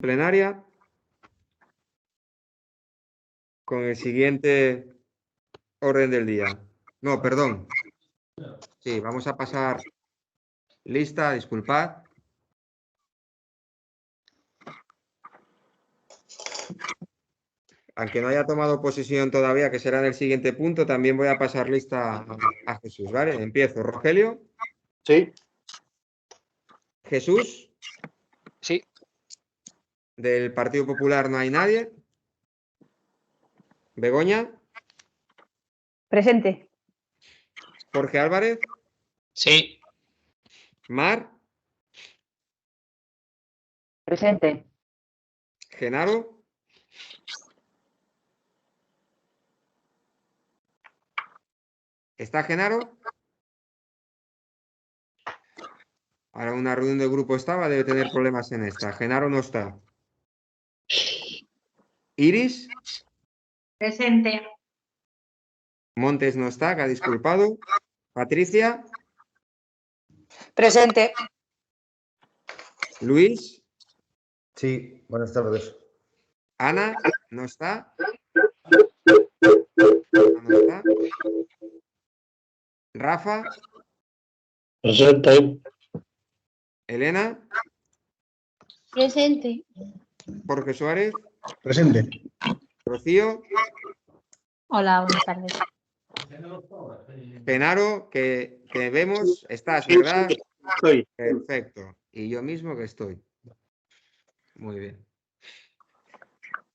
plenaria con el siguiente orden del día. No, perdón. Sí, vamos a pasar lista, disculpad. Aunque no haya tomado posesión todavía, que será en el siguiente punto, también voy a pasar lista a Jesús, ¿vale? Empiezo. Rogelio. Sí. Jesús. Sí. Del Partido Popular no hay nadie. Begoña. Presente. Jorge Álvarez. Sí. Mar. Presente. Genaro. ¿Está Genaro? Ahora una reunión de grupo estaba, debe tener problemas en esta. Genaro no está. Iris. Presente. Montes no está, que ha disculpado. Patricia. Presente. Luis. Sí, buenas tardes. Ana no está. Ana no está. Rafa. Presente. Elena. Presente. Jorge Suárez. Presente. Rocío. Hola, buenas tardes. Genaro, que vemos, estás, ¿verdad? Estoy. Perfecto. Y yo mismo que estoy. Muy bien.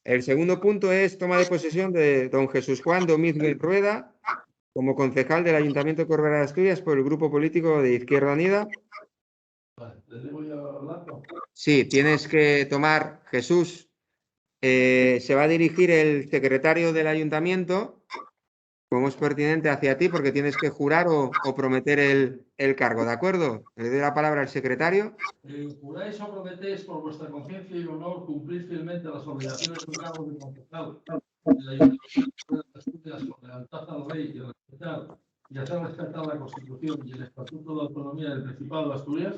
El segundo punto es toma de posesión de don Jesús Juan Domínguez Rueda como concejal del Ayuntamiento de Corbera de Asturias por el Grupo Político de Izquierda Unida. Sí, tienes que tomar, Jesús. Se va a dirigir el secretario del Ayuntamiento, como es pertinente, hacia ti, porque tienes que jurar o prometer el cargo, ¿de acuerdo? Le doy la palabra al secretario. ¿Juráis o prometéis por vuestra conciencia y honor cumplir fielmente las obligaciones del cargo de concejal del Ayuntamiento de Asturias con lealtad al Rey y hacer respetar la Constitución y el Estatuto de Autonomía del Principado de Asturias?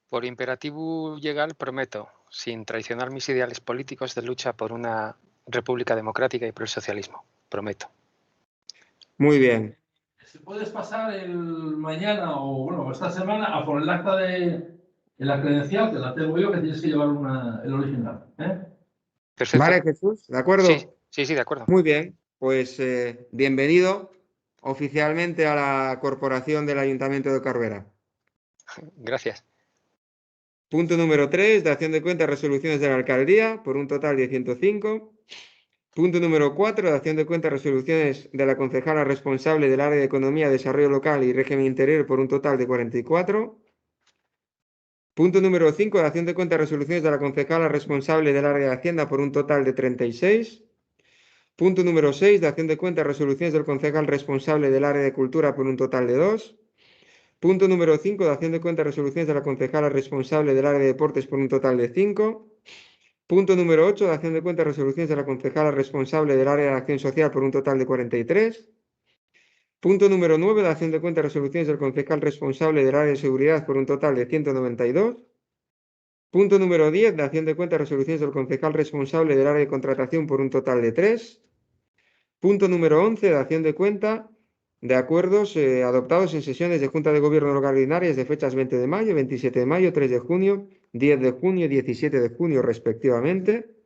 Por imperativo legal prometo, sin traicionar mis ideales políticos de lucha por una república democrática y por el socialismo. Prometo. Muy bien. Si puedes pasar el mañana o bueno esta semana a por el acta de la credencial, que la tengo yo, que tienes que llevar el original. Perfecto. Vale, Jesús, ¿de acuerdo? Sí, de acuerdo. Muy bien, pues bienvenido oficialmente a la corporación del Ayuntamiento de Corbera. Gracias. Punto número 3, dación de cuenta de resoluciones de la alcaldía, por un total de 105. Punto número 4, dación de cuenta de resoluciones de la concejala responsable del área de Economía, Desarrollo Local y Régimen Interior, por un total de 44. Punto número 5, dación de cuenta de resoluciones de la concejala responsable del área de Hacienda, por un total de 36. Punto número 6, dación de cuenta de resoluciones del concejal responsable del área de Cultura, por un total de 2. Punto número 5, dación de cuenta de resoluciones de la concejala responsable del área de Deportes, por un total de 5. Punto número 8, dación de cuenta de resoluciones de la concejala responsable del área de acción social, por un total de 43. Punto número 9, dación de cuenta de resoluciones del concejal responsable del área de seguridad, por un total de 192. Punto número 10, dación de cuenta de resoluciones del concejal responsable del área de contratación, por un total de 3. Punto número 11, dación de cuenta de acuerdos adoptados en sesiones de Junta de Gobierno local ordinarias de fechas 20 de mayo, 27 de mayo, 3 de junio, 10 de junio y 17 de junio respectivamente.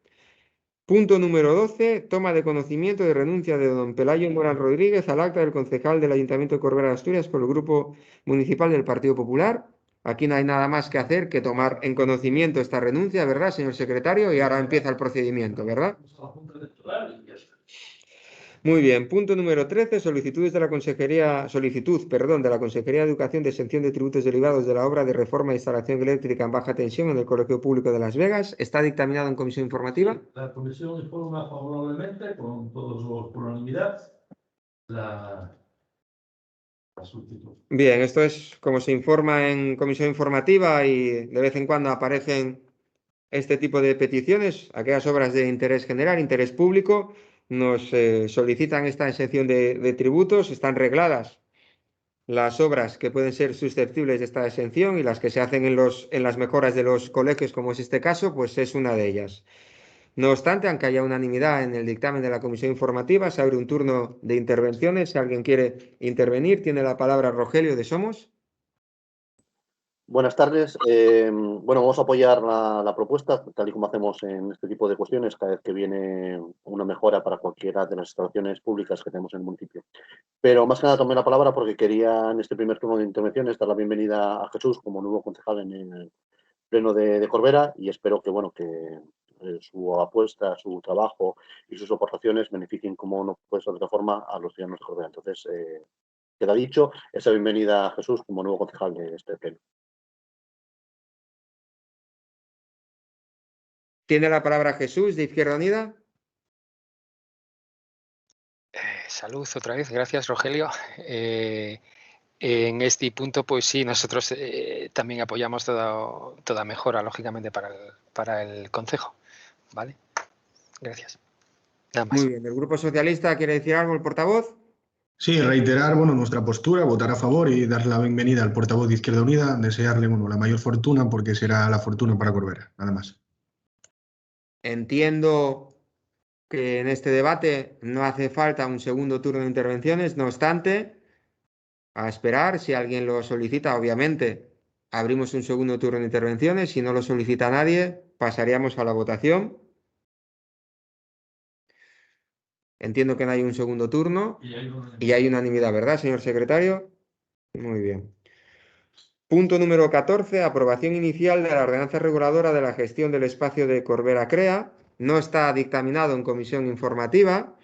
Punto número 12, toma de conocimiento de renuncia de don Pelayo Morán Rodríguez al acta del concejal del Ayuntamiento de Corbera de Asturias por el Grupo Municipal del Partido Popular. Aquí no hay nada más que hacer que tomar en conocimiento esta renuncia, ¿verdad, señor secretario? Y ahora empieza el procedimiento, ¿verdad? Muy bien, punto número 13, solicitud de la Consejería de Educación de exención de tributos derivados de la obra de reforma de instalación eléctrica en baja tensión en el Colegio Público de Las Vegas. ¿Está dictaminado en comisión informativa? La comisión informa favorablemente, con todos por unanimidad, la solicitud. Bien, esto es como se informa en comisión informativa y de vez en cuando aparecen este tipo de peticiones, aquellas obras de interés general, interés público, nos solicitan esta exención de tributos, están regladas las obras que pueden ser susceptibles de esta exención y las que se hacen en las mejoras de los colegios, como es este caso, pues es una de ellas. No obstante, aunque haya unanimidad en el dictamen de la comisión informativa, se abre un turno de intervenciones. Si alguien quiere intervenir, tiene la palabra Rogelio de Somos. Buenas tardes. Bueno, vamos a apoyar la propuesta, tal y como hacemos en este tipo de cuestiones, cada vez que viene una mejora para cualquiera de las instalaciones públicas que tenemos en el municipio. Pero más que nada tomé la palabra porque quería, en este primer turno de intervenciones, dar la bienvenida a Jesús como nuevo concejal en el Pleno de Corbera y espero que, bueno, que su apuesta, su trabajo y sus aportaciones beneficien, como no puede ser de otra forma, a los ciudadanos de Corbera. Entonces, queda dicho esa bienvenida a Jesús como nuevo concejal de este pleno. Tiene la palabra Jesús de Izquierda Unida. Salud otra vez, gracias Rogelio. En este punto, pues sí, nosotros también apoyamos toda mejora, lógicamente, para el concejo. ¿Vale? Gracias. Nada más. Muy bien. ¿El Grupo Socialista quiere decir algo, el portavoz? Sí, reiterar nuestra postura, votar a favor y dar la bienvenida al portavoz de Izquierda Unida, desearle la mayor fortuna porque será la fortuna para Corbera, nada más. Entiendo que en este debate no hace falta un segundo turno de intervenciones, no obstante, a esperar, si alguien lo solicita, obviamente, abrimos un segundo turno de intervenciones, si no lo solicita nadie, pasaríamos a la votación. Entiendo que no hay un segundo turno y hay unanimidad, ¿verdad, señor secretario? Muy bien. Punto número 14, aprobación inicial de la ordenanza reguladora de la gestión del espacio de Corbera Crea. No está dictaminado en comisión informativa.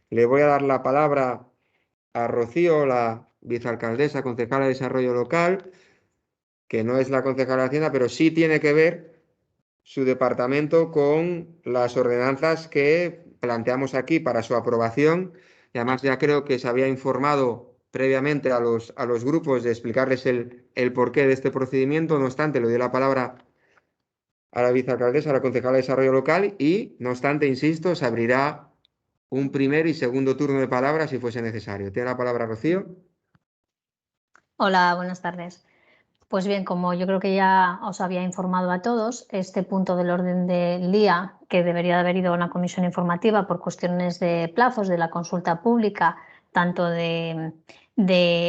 Le voy a dar la palabra a Rocío, la vicealcaldesa concejala de Desarrollo Local, que no es la concejala de Hacienda, pero sí tiene que ver su departamento con las ordenanzas que planteamos aquí para su aprobación. Y además ya creo que se había informado previamente a los grupos de explicarles el porqué de este procedimiento. No obstante, le doy la palabra a la vicealcaldesa, a la concejala de Desarrollo Local y, no obstante, insisto, se abrirá un primer y segundo turno de palabras si fuese necesario. Tiene la palabra Rocío. Hola, buenas tardes. Pues bien, como yo creo que ya os había informado a todos, este punto del orden del día, que debería de haber ido a una comisión informativa por cuestiones de plazos de la consulta pública, tanto de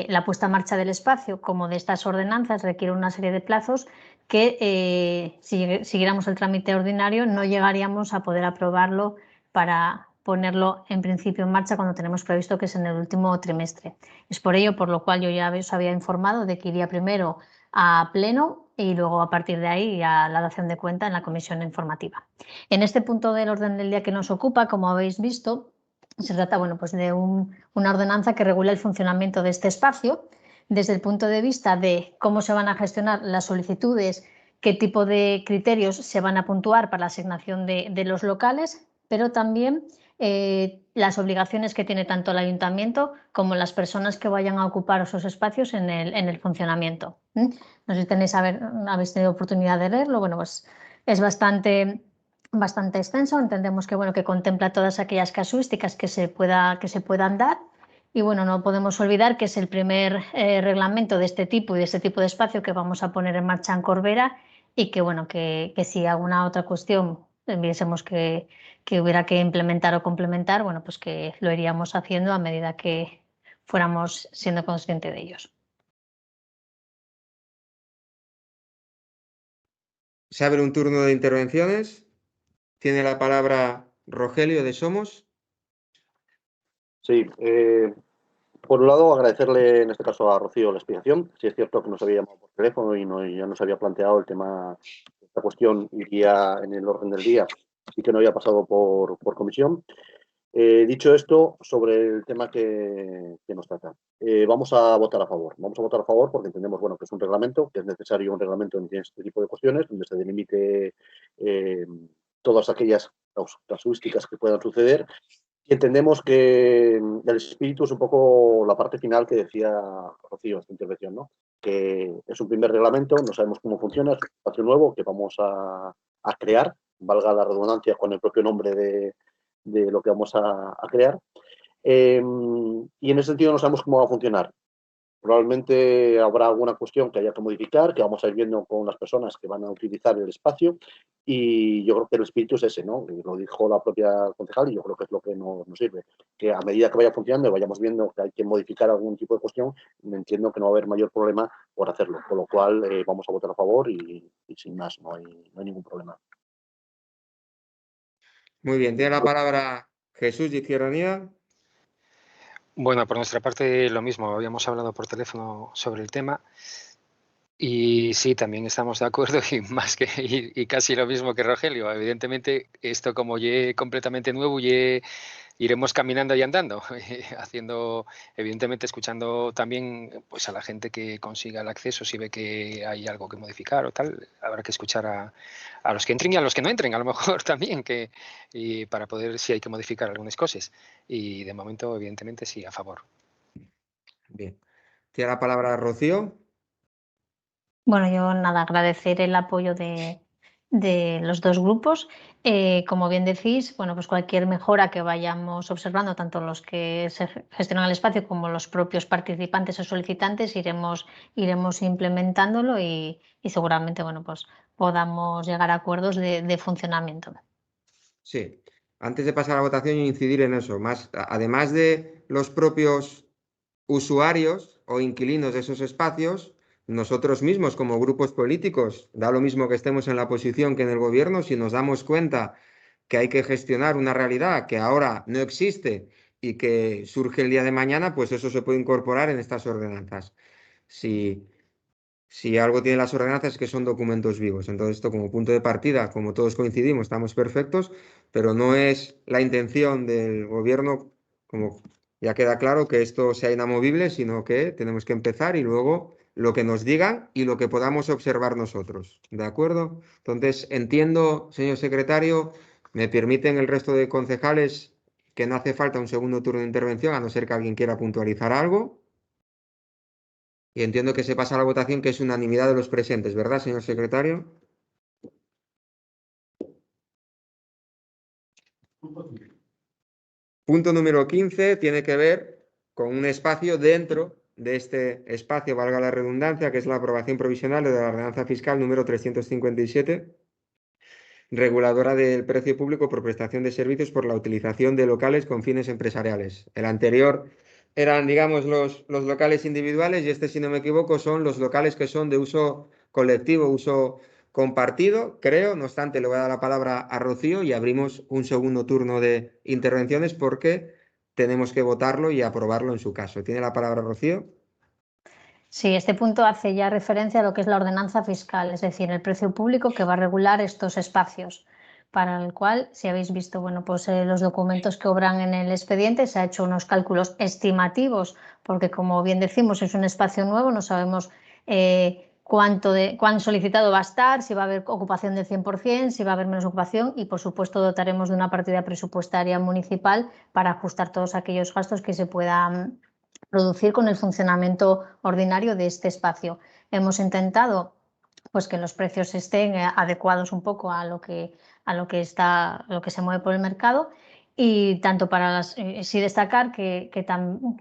la puesta en marcha del espacio como de estas ordenanzas, requiere una serie de plazos que si siguiéramos el trámite ordinario no llegaríamos a poder aprobarlo para ponerlo en principio en marcha cuando tenemos previsto que es en el último trimestre. Es por ello por lo cual yo ya os había informado de que iría primero a pleno y luego a partir de ahí a la dación de cuenta en la comisión informativa. En este punto del orden del día que nos ocupa, como habéis visto, se trata pues de una ordenanza que regula el funcionamiento de este espacio desde el punto de vista de cómo se van a gestionar las solicitudes, qué tipo de criterios se van a puntuar para la asignación de los locales, pero también las obligaciones que tiene tanto el ayuntamiento como las personas que vayan a ocupar esos espacios en el funcionamiento. No sé si habéis tenido oportunidad de leerlo. Bueno, pues es bastante extenso. Entendemos que contempla todas aquellas casuísticas que se puedan dar. Y bueno, no podemos olvidar que es el primer reglamento de este tipo y de este tipo de espacio que vamos a poner en marcha en Corbera y que si alguna otra cuestión viésemos que hubiera que implementar o complementar, pues que lo iríamos haciendo a medida que fuéramos siendo conscientes de ellos. Se abre un turno de intervenciones. Tiene la palabra Rogelio de Somos. Sí, por un lado, agradecerle en este caso a Rocío la explicación. Sí es cierto que nos había llamado por teléfono y ya nos había planteado el tema, esta cuestión iría en el orden del día y que no había pasado por comisión. Dicho esto, sobre el tema que nos trata, vamos a votar a favor. Vamos a votar a favor porque entendemos que es un reglamento, que es necesario un reglamento en este tipo de cuestiones, donde se delimite todas aquellas casuísticas que puedan suceder. Y entendemos que el espíritu es un poco la parte final que decía Rocío en esta intervención, ¿no? Que es un primer reglamento, no sabemos cómo funciona, es un espacio nuevo que vamos a crear, valga la redundancia con el propio nombre de lo que vamos a crear. Y en ese sentido no sabemos cómo va a funcionar. Probablemente habrá alguna cuestión que haya que modificar, que vamos a ir viendo con las personas que van a utilizar el espacio, y yo creo que el espíritu es ese, ¿no? Lo dijo la propia concejal y yo creo que es lo que nos sirve, que a medida que vaya funcionando y vayamos viendo que hay que modificar algún tipo de cuestión, entiendo que no va a haber mayor problema por hacerlo, con lo cual vamos a votar a favor y sin más, no hay ningún problema. Muy bien, tiene la palabra Jesús de Izquierda Unida. Bueno, por nuestra parte lo mismo, habíamos hablado por teléfono sobre el tema y sí, también estamos de acuerdo y casi lo mismo que Rogelio. Evidentemente, esto como ya completamente nuevo, ya iremos caminando y andando, evidentemente escuchando también pues a la gente que consiga el acceso, si ve que hay algo que modificar o tal, habrá que escuchar a los que entren y a los que no entren, a lo mejor también, y para poder, si hay que modificar algunas cosas. Y de momento, evidentemente, sí, a favor. Bien. Tiene la palabra Rocío. Bueno, yo nada, agradecer el apoyo de los dos grupos. Como bien decís, bueno, pues cualquier mejora que vayamos observando, tanto los que se gestionan el espacio como los propios participantes o solicitantes, iremos implementándolo y seguramente, bueno, pues podamos llegar a acuerdos de funcionamiento. Sí. Antes de pasar a la votación, incidir en eso. Además de los propios usuarios o inquilinos de esos espacios, nosotros mismos como grupos políticos, da lo mismo que estemos en la oposición que en el gobierno, si nos damos cuenta que hay que gestionar una realidad que ahora no existe y que surge el día de mañana, pues eso se puede incorporar en estas ordenanzas. Si algo tiene las ordenanzas es que son documentos vivos. Entonces, esto como punto de partida, como todos coincidimos, estamos perfectos, pero no es la intención del gobierno, como ya queda claro, que esto sea inamovible, sino que tenemos que empezar y luego lo que nos digan y lo que podamos observar nosotros. ¿De acuerdo? Entonces, entiendo, señor secretario, me permiten el resto de concejales que no hace falta un segundo turno de intervención, a no ser que alguien quiera puntualizar algo. Y entiendo que se pasa a la votación, que es unanimidad de los presentes, ¿verdad, señor secretario? Punto número 15 tiene que ver con un espacio dentro de este espacio, valga la redundancia, que es la aprobación provisional de la ordenanza fiscal número 357, reguladora del precio público por prestación de servicios por la utilización de locales con fines empresariales. El anterior eran, digamos, los locales individuales y este, si no me equivoco, son los locales que son de uso colectivo, uso compartido, creo. No obstante, le voy a dar la palabra a Rocío y abrimos un segundo turno de intervenciones porque tenemos que votarlo y aprobarlo en su caso. ¿Tiene la palabra Rocío? Sí, este punto hace ya referencia a lo que es la ordenanza fiscal, es decir, el precio público que va a regular estos espacios, para el cual, si habéis visto, bueno, pues los documentos que obran en el expediente, se ha hecho unos cálculos estimativos, porque como bien decimos, es un espacio nuevo, no sabemos cuán solicitado va a estar, si va a haber ocupación del 100%, si va a haber menos ocupación y, por supuesto, dotaremos de una partida presupuestaria municipal para ajustar todos aquellos gastos que se puedan producir con el funcionamiento ordinario de este espacio. Hemos intentado pues que los precios estén adecuados un poco a lo que se mueve por el mercado y tanto para sí destacar que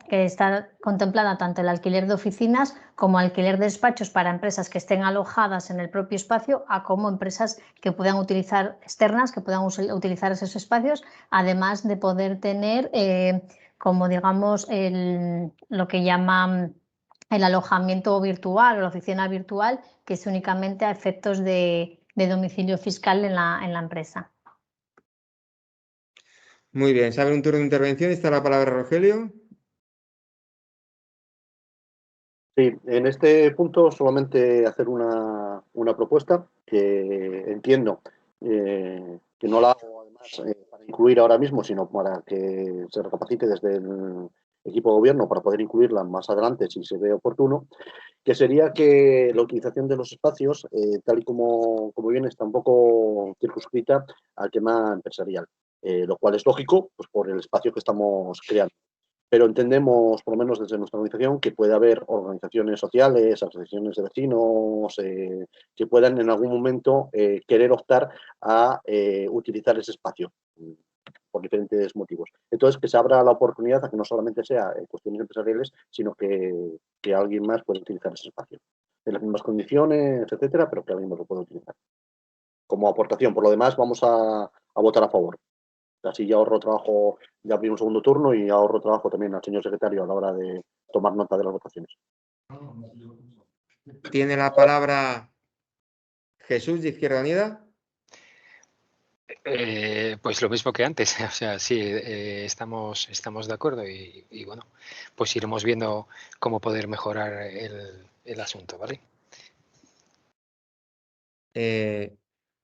está contemplada tanto el alquiler de oficinas como alquiler de despachos para empresas que estén alojadas en el propio espacio, a como empresas que puedan utilizar externas, que puedan utilizar esos espacios, además de poder tener como digamos lo que llaman el alojamiento virtual o la oficina virtual, que es únicamente a efectos de domicilio fiscal en la empresa. Muy bien, se abre un turno de intervención. Está la palabra Rogelio. Sí, en este punto solamente hacer una propuesta que entiendo que no la hago además para incluir ahora mismo, sino para que se recapacite desde el equipo de gobierno para poder incluirla más adelante si se ve oportuno, que sería que la utilización de los espacios, tal y como viene, está un poco circunscrita al tema empresarial, lo cual es lógico pues, por el espacio que estamos creando. Pero entendemos, por lo menos desde nuestra organización, que puede haber organizaciones sociales, asociaciones de vecinos, que puedan en algún momento querer optar a utilizar ese espacio. por diferentes motivos. Entonces, que se abra la oportunidad a que no solamente sea cuestiones empresariales, sino que alguien más pueda utilizar ese espacio. En las mismas condiciones, etcétera, pero que alguien más lo pueda utilizar. Como aportación. Por lo demás, vamos a votar a favor. Así ya ahorro trabajo, ya abrí un segundo turno y ahorro trabajo también al señor secretario a la hora de tomar nota de las votaciones. Tiene la palabra Jesús, de Izquierda Unida. Pues lo mismo que antes, o sea, sí, estamos de acuerdo y bueno, pues iremos viendo cómo poder mejorar el asunto, ¿vale?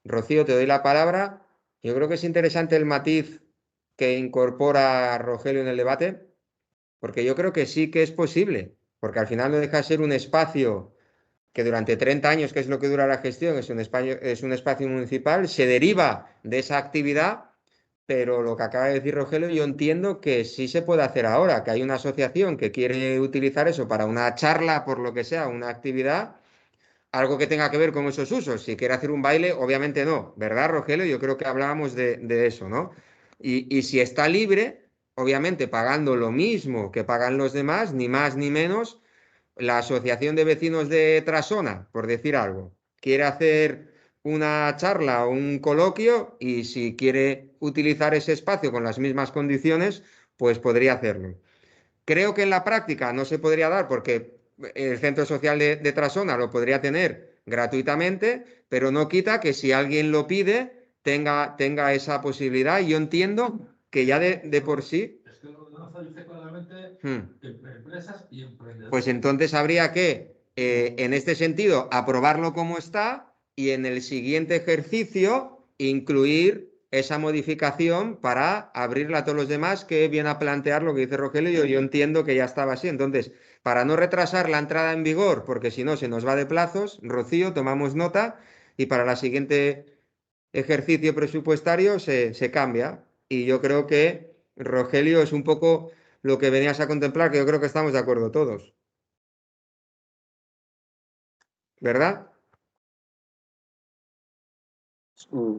Rocío, te doy la palabra. Yo creo que es interesante el matiz que incorpora Rogelio en el debate, porque yo creo que sí que es posible, porque al final no deja de ser un espacio que durante 30 años, que es lo que dura la gestión, es un espacio municipal, se deriva de esa actividad, pero lo que acaba de decir Rogelio, yo entiendo que sí se puede hacer ahora, que hay una asociación que quiere utilizar eso para una charla, por lo que sea, una actividad, algo que tenga que ver con esos usos. Si quiere hacer un baile, obviamente no, ¿verdad, Rogelio? Yo creo que hablábamos de eso, ¿no? Y si está libre, obviamente pagando lo mismo que pagan los demás, ni más ni menos, la Asociación de Vecinos de Trasona, por decir algo, quiere hacer una charla o un coloquio y si quiere utilizar ese espacio con las mismas condiciones, pues podría hacerlo. Creo que en la práctica no se podría dar porque el centro social de Trasona lo podría tener gratuitamente, pero no quita que si alguien lo pide tenga esa posibilidad. Y yo entiendo que ya de por sí... Es que la ordenanza dice claramente empresas y emprendedores. Pues entonces habría que, en este sentido, aprobarlo como está y en el siguiente ejercicio incluir esa modificación para abrirla a todos los demás, que viene a plantear lo que dice Rogelio. Yo entiendo que ya estaba así. Entonces, para no retrasar la entrada en vigor, porque si no se nos va de plazos, Rocío, tomamos nota y para el siguiente ejercicio presupuestario se cambia. Y yo creo que, Rogelio, es un poco lo que venías a contemplar, que yo creo que estamos de acuerdo todos. ¿Verdad?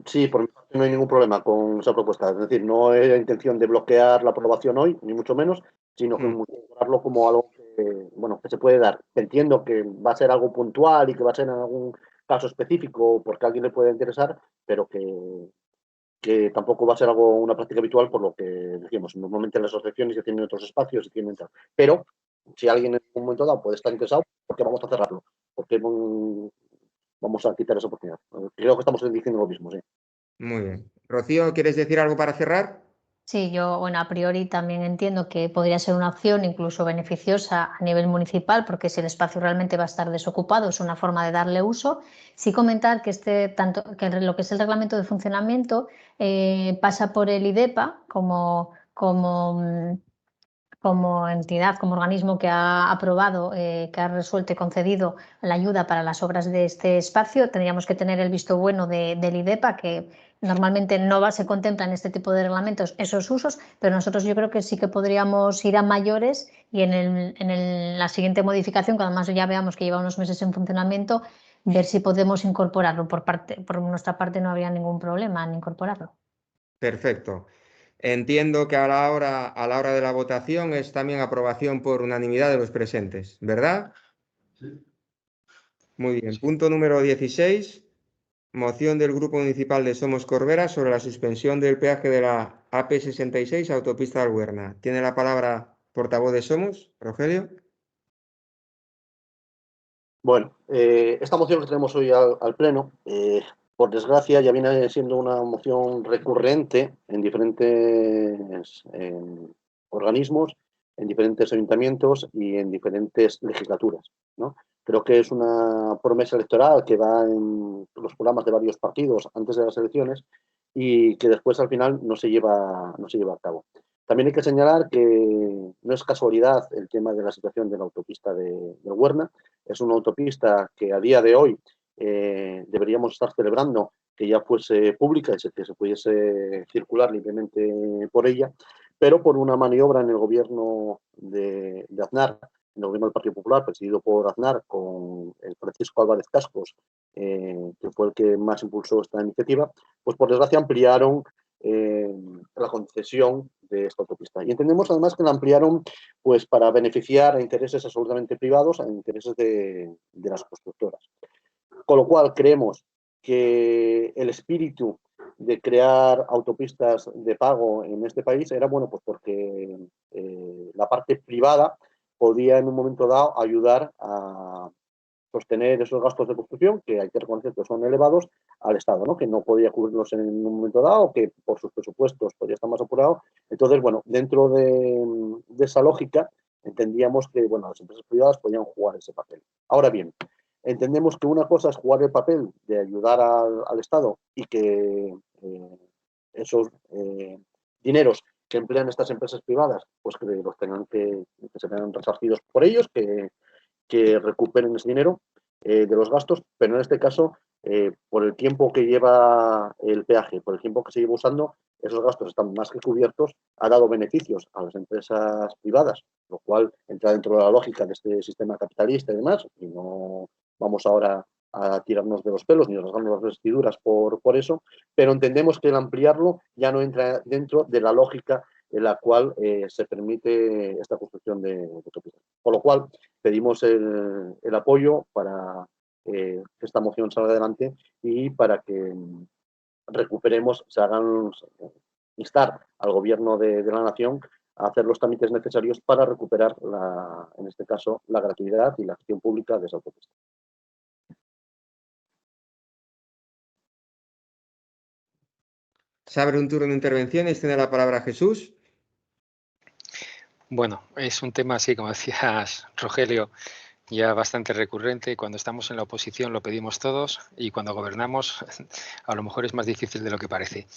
Sí, por mi parte no hay ningún problema con esa propuesta. Es decir, no es la intención de bloquear la aprobación hoy, ni mucho menos, sino que incorporarlo como algo que, bueno, que se puede dar. Entiendo que va a ser algo puntual y que va a ser en algún caso específico porque a alguien le puede interesar, pero que tampoco va a ser algo, una práctica habitual, por lo que decimos, normalmente las asociaciones ya tienen otros espacios y tienen tal. Pero si alguien en un momento dado puede estar interesado, ¿por qué vamos a cerrarlo? Porque vamos a quitar esa oportunidad. Creo que estamos diciendo lo mismo, sí. Muy bien. Rocío, ¿quieres decir algo para cerrar? Sí, yo, bueno, a priori también entiendo que podría ser una opción incluso beneficiosa a nivel municipal, porque si el espacio realmente va a estar desocupado, es una forma de darle uso. Sí comentar que que lo que es el reglamento de funcionamiento pasa por el IDEPA como entidad, como organismo que ha aprobado, que ha resuelto y concedido la ayuda para las obras de este espacio. Tendríamos que tener el visto bueno del IDEPA, que normalmente no se contempla en este tipo de reglamentos esos usos, pero nosotros yo creo que sí que podríamos ir a mayores y en la siguiente modificación, cuando además ya veamos que lleva unos meses en funcionamiento, ver si podemos incorporarlo. Por nuestra parte no habría ningún problema en incorporarlo. Perfecto. Entiendo que a la hora de la votación es también aprobación por unanimidad de los presentes, ¿verdad? Sí. Muy bien. Punto número 16. Moción del Grupo Municipal de Somos Corbera sobre la suspensión del peaje de la AP66 Autopista de Albuerna. Tiene la palabra portavoz de Somos, Rogelio. Bueno, esta moción que tenemos hoy al Pleno, por desgracia, ya viene siendo una moción recurrente en diferentes organismos, en diferentes ayuntamientos y en diferentes legislaturas, ¿no? Creo que es una promesa electoral que va en los programas de varios partidos antes de las elecciones y que después al final no se lleva a cabo. También hay que señalar que no es casualidad el tema de la situación de la autopista de Huerna. Es una autopista que a día de hoy deberíamos estar celebrando que ya fuese pública y que se pudiese circular libremente por ella, pero por una maniobra en el gobierno de Aznar, en el gobierno del Partido Popular, presidido por Aznar, con el Francisco Álvarez Cascos, que fue el que más impulsó esta iniciativa, pues por desgracia ampliaron la concesión de esta autopista. Y entendemos además que la ampliaron pues, para beneficiar a intereses absolutamente privados, a intereses de las constructoras. Con lo cual creemos que el espíritu de crear autopistas de pago en este país era bueno, pues porque la parte privada podía en un momento dado ayudar a sostener esos gastos de construcción, que hay que reconocer que son elevados, al Estado, ¿no? Que no podía cubrirlos en un momento dado, que por sus presupuestos podía estar más apurado. Entonces, bueno, dentro de esa lógica, entendíamos que bueno, las empresas privadas podían jugar ese papel. Ahora bien, entendemos que una cosa es jugar el papel de ayudar al Estado y que esos dineros que emplean estas empresas privadas, pues que los tengan que se vean resarcidos por ellos, que recuperen ese dinero de los gastos, pero en este caso, por el tiempo que lleva el peaje, por el tiempo que se lleva usando, esos gastos están más que cubiertos, ha dado beneficios a las empresas privadas, lo cual entra dentro de la lógica de este sistema capitalista y demás, y no vamos ahora a tirarnos de los pelos ni rasgarnos las vestiduras por eso, pero entendemos que el ampliarlo ya no entra dentro de la lógica en la cual se permite esta construcción de autopistas. Por lo cual, pedimos el apoyo para que esta moción salga adelante y para que recuperemos, se hagan, instar al Gobierno de la Nación a hacer los trámites necesarios para recuperar, en este caso, la gratuidad y la acción pública de esa autopista. Se abre un turno de intervenciones. Tiene la palabra Jesús. Bueno, es un tema así, como decías, Rogelio, ya bastante recurrente. Cuando estamos en la oposición lo pedimos todos y cuando gobernamos a lo mejor es más difícil de lo que parece.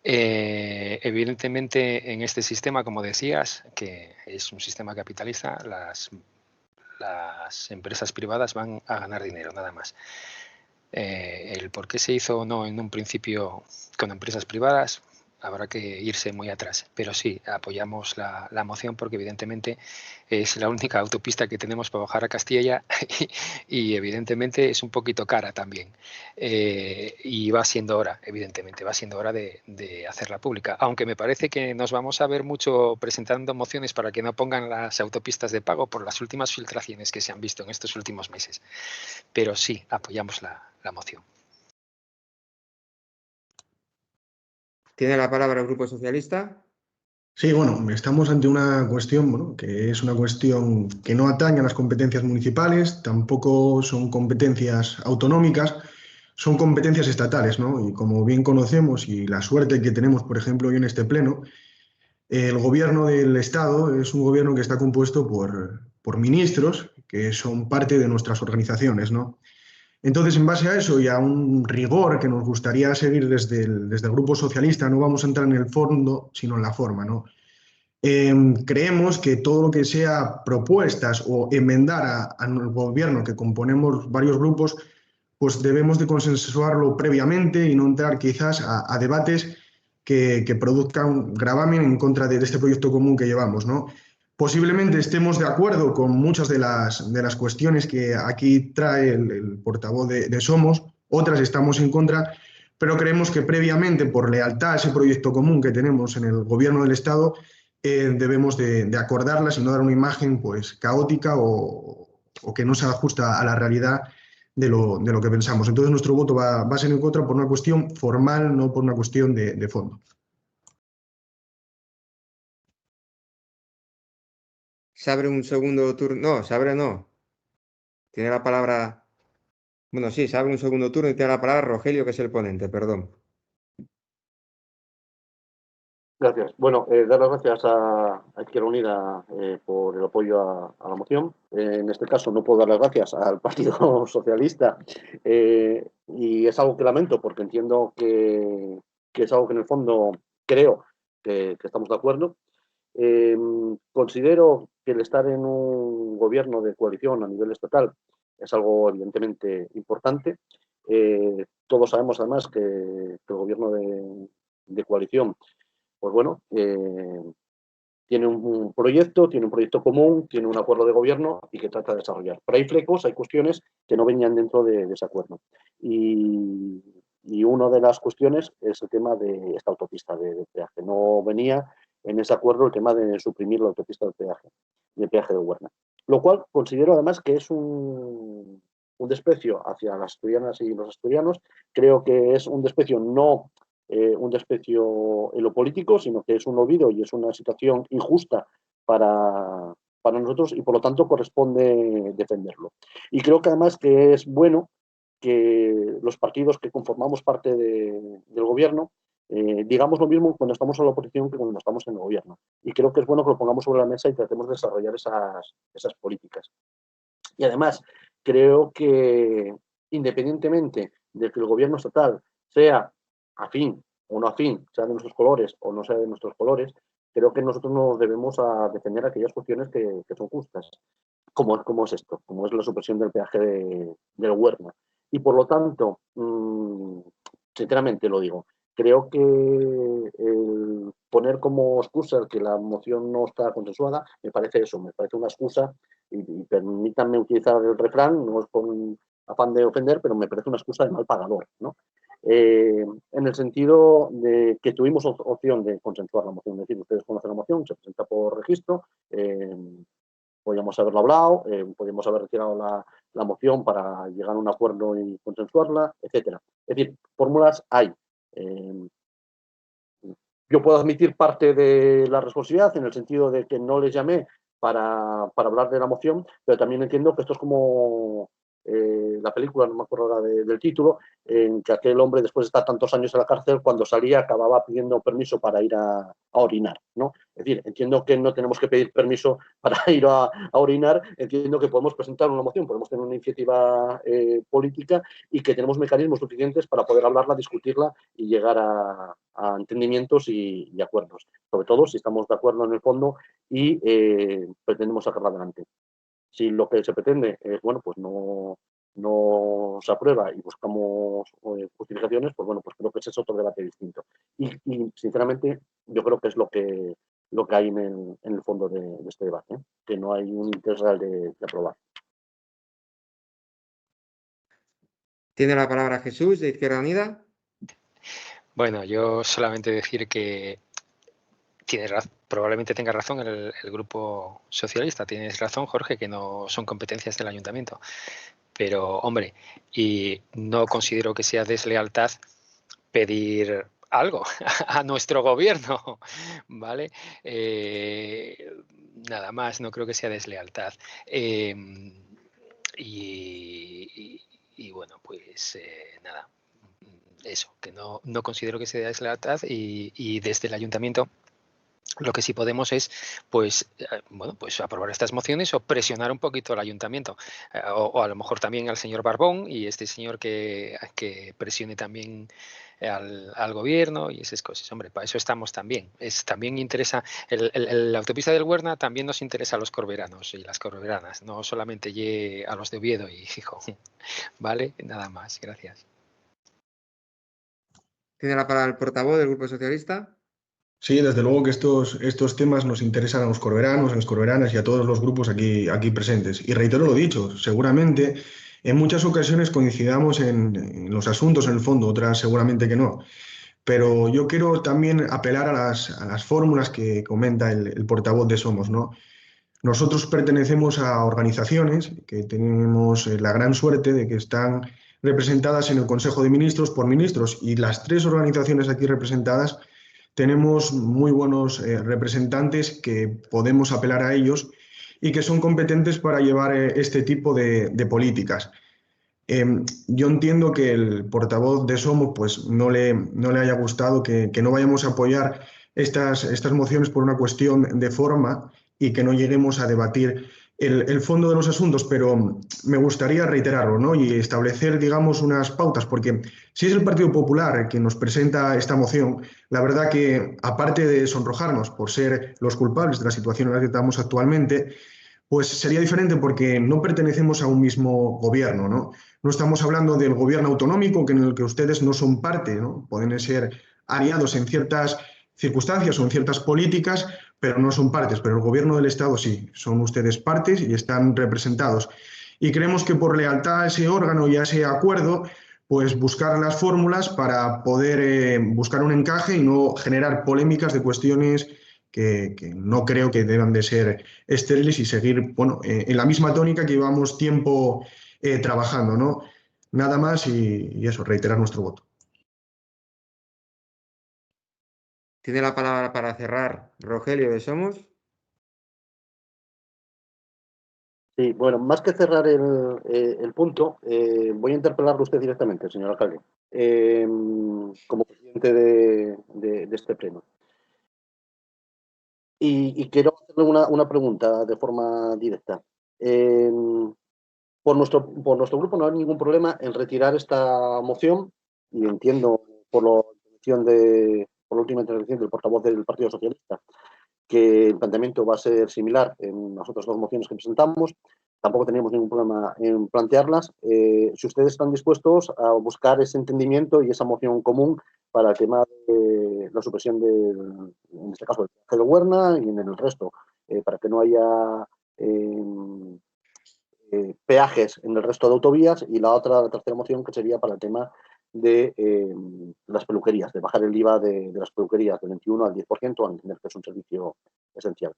Evidentemente en este sistema, como decías, que es un sistema capitalista, las empresas privadas van a ganar dinero, nada más. El por qué se hizo o no en un principio con empresas privadas, habrá que irse muy atrás, pero sí, apoyamos la moción porque evidentemente es la única autopista que tenemos para bajar a Castilla y evidentemente es un poquito cara también. Y va siendo hora, evidentemente, va siendo hora de hacerla pública, aunque me parece que nos vamos a ver mucho presentando mociones para que no pongan las autopistas de pago por las últimas filtraciones que se han visto en estos últimos meses. Pero sí, apoyamos la moción. Tiene la palabra el Grupo Socialista. Sí, bueno, estamos ante una cuestión, bueno, que es una cuestión que no atañe a las competencias municipales, tampoco son competencias autonómicas, son competencias estatales, ¿no? Y como bien conocemos y la suerte que tenemos, por ejemplo, hoy en este pleno, el gobierno del Estado es un gobierno que está compuesto por ministros que son parte de nuestras organizaciones, ¿no? Entonces, en base a eso y a un rigor que nos gustaría seguir desde el Grupo Socialista, no vamos a entrar en el fondo, sino en la forma, ¿no? Creemos que todo lo que sea propuestas o enmendar al gobierno que componemos varios grupos, pues debemos de consensuarlo previamente y no entrar quizás a debates que produzcan gravamen en contra de este proyecto común que llevamos, ¿no? Posiblemente estemos de acuerdo con muchas de las cuestiones que aquí trae el portavoz de Somos, otras estamos en contra, pero creemos que previamente, por lealtad a ese proyecto común que tenemos en el gobierno del Estado, debemos de acordarlas y no dar una imagen pues, caótica o que no se ajusta a la realidad de lo que pensamos. Entonces nuestro voto va a ser en contra por una cuestión formal, no por una cuestión de fondo. Se abre un segundo turno. No, se abre no. Tiene la palabra. Bueno, sí, se abre un segundo turno y tiene la palabra Rogelio, que es el ponente, perdón. Gracias. Bueno, dar las gracias a Izquierda Unida por el apoyo a la moción. En este caso no puedo dar las gracias al Partido Socialista y es algo que lamento porque entiendo que es algo que en el fondo creo que estamos de acuerdo. Considero que el estar en un gobierno de coalición a nivel estatal es algo evidentemente importante. Todos sabemos además que el gobierno de coalición pues bueno, tiene un proyecto común, tiene un acuerdo de gobierno y que trata de desarrollar. Pero hay flecos, hay cuestiones que no venían dentro de ese acuerdo. Y Y una de las cuestiones es el tema de esta autopista de peaje. No venía en ese acuerdo el tema de suprimir la autopista de peaje de Huerna. Lo cual considero además que es un desprecio hacia las asturianas y los asturianos. Creo que es un desprecio, no un desprecio en lo político, sino que es un olvido y es una situación injusta para nosotros y por lo tanto corresponde defenderlo. Y creo que además que es bueno que los partidos que conformamos parte del gobierno digamos lo mismo cuando estamos en la oposición que cuando estamos en el gobierno. Y creo que es bueno que lo pongamos sobre la mesa y tratemos de desarrollar esas políticas. Y además, creo que independientemente de que el gobierno estatal sea afín o no afín, sea de nuestros colores o no sea de nuestros colores, creo que nosotros nos debemos a defender aquellas cuestiones que son justas, como es esto, como es la supresión del peaje del Huerna. Y por lo tanto, sinceramente lo digo, creo que el poner como excusa que la moción no está consensuada, me parece eso, me parece una excusa, y permítanme utilizar el refrán, no es con afán de ofender, pero me parece una excusa de mal pagador, ¿no? En el sentido de que tuvimos opción de consensuar la moción, es decir, ustedes conocen la moción, se presenta por registro, podríamos haberlo hablado, podríamos haber retirado la moción para llegar a un acuerdo y consensuarla, etcétera. Es decir, fórmulas hay. Yo puedo admitir parte de la responsabilidad en el sentido de que no les llamé para hablar de la moción, pero también entiendo que esto es como la película, no me acuerdo ahora del título, en que aquel hombre, después de estar tantos años en la cárcel, cuando salía acababa pidiendo permiso para ir a orinar, ¿no? Es decir, entiendo que no tenemos que pedir permiso para ir a orinar, entiendo que podemos presentar una moción, podemos tener una iniciativa política y que tenemos mecanismos suficientes para poder hablarla, discutirla y llegar a entendimientos y acuerdos, sobre todo si estamos de acuerdo en el fondo y pretendemos sacarla adelante. Si lo que se pretende es, bueno, pues no se aprueba y buscamos justificaciones, pues bueno, pues creo que ese es otro debate distinto. Y sinceramente, yo creo que es lo que hay en el fondo de este debate, que no hay un interés real de aprobar. Tiene la palabra Jesús, de Izquierda Unida. Bueno, yo solamente decir que probablemente tenga razón el grupo socialista. Tienes razón, Jorge, que no son competencias del ayuntamiento. Pero, hombre, y no considero que sea deslealtad pedir algo a nuestro gobierno, ¿vale? Nada más, no creo que sea deslealtad. Y bueno, pues nada, eso, que no considero que sea deslealtad y desde el ayuntamiento lo que sí podemos es, pues, bueno, pues aprobar estas mociones o presionar un poquito al ayuntamiento o a lo mejor también al señor Barbón y este señor que presione también al gobierno y esas cosas. Hombre, para eso estamos también. También interesa, la autopista del Huerna también nos interesa a los corberanos y las corberanas, no solamente a los de Oviedo y Gijón. ¿Vale? Nada más. Gracias. Tiene la palabra el portavoz del Grupo Socialista. Sí, desde luego que estos temas nos interesan a los corberanos, a las corberanas y a todos los grupos aquí presentes. Y reitero lo dicho, seguramente en muchas ocasiones coincidamos en los asuntos en el fondo, otras seguramente que no. Pero yo quiero también apelar a las fórmulas que comenta el portavoz de Somos, ¿no? Nosotros pertenecemos a organizaciones que tenemos la gran suerte de que están representadas en el Consejo de Ministros por ministros y las tres organizaciones aquí representadas tenemos muy buenos representantes que podemos apelar a ellos y que son competentes para llevar este tipo de políticas. Yo entiendo que el portavoz de Somos pues, no le haya gustado que no vayamos a apoyar estas mociones por una cuestión de forma y que no lleguemos a debatir el fondo de los asuntos, pero me gustaría reiterarlo, ¿no? Y establecer, digamos, unas pautas, porque si es el Partido Popular que nos presenta esta moción, la verdad que, aparte de sonrojarnos por ser los culpables de la situación en la que estamos actualmente, pues sería diferente porque no pertenecemos a un mismo gobierno, ¿no? No estamos hablando del gobierno autonómico, en el que ustedes no son parte, ¿no? Pueden ser aliados en ciertas circunstancias o en ciertas políticas, pero no son partes. Pero el gobierno del Estado sí, son ustedes partes y están representados. Y creemos que por lealtad a ese órgano y a ese acuerdo, pues buscar las fórmulas para poder buscar un encaje y no generar polémicas de cuestiones que no creo que deban de ser estériles y seguir, bueno, en la misma tónica que llevamos tiempo trabajando, ¿no? Nada más y eso, reiterar nuestro voto. Tiene la palabra para cerrar Rogelio de Somos. Sí, bueno, más que cerrar el punto, voy a interpelarle a usted directamente, señor alcalde, como presidente de este pleno. Y quiero hacerle una pregunta de forma directa. Por nuestro grupo no hay ningún problema en retirar esta moción y entiendo por la última intervención del portavoz del Partido Socialista que el planteamiento va a ser similar en las otras dos mociones que presentamos. Tampoco tenemos ningún problema en plantearlas. Si ustedes están dispuestos a buscar ese entendimiento y esa moción común para el tema de la supresión en este caso, del peaje de Huerna y en el resto, para que no haya peajes en el resto de autovías, y la tercera moción que sería para el tema de las peluquerías, de bajar el IVA de las peluquerías del 21 al 10%, al entender que es un servicio esencial.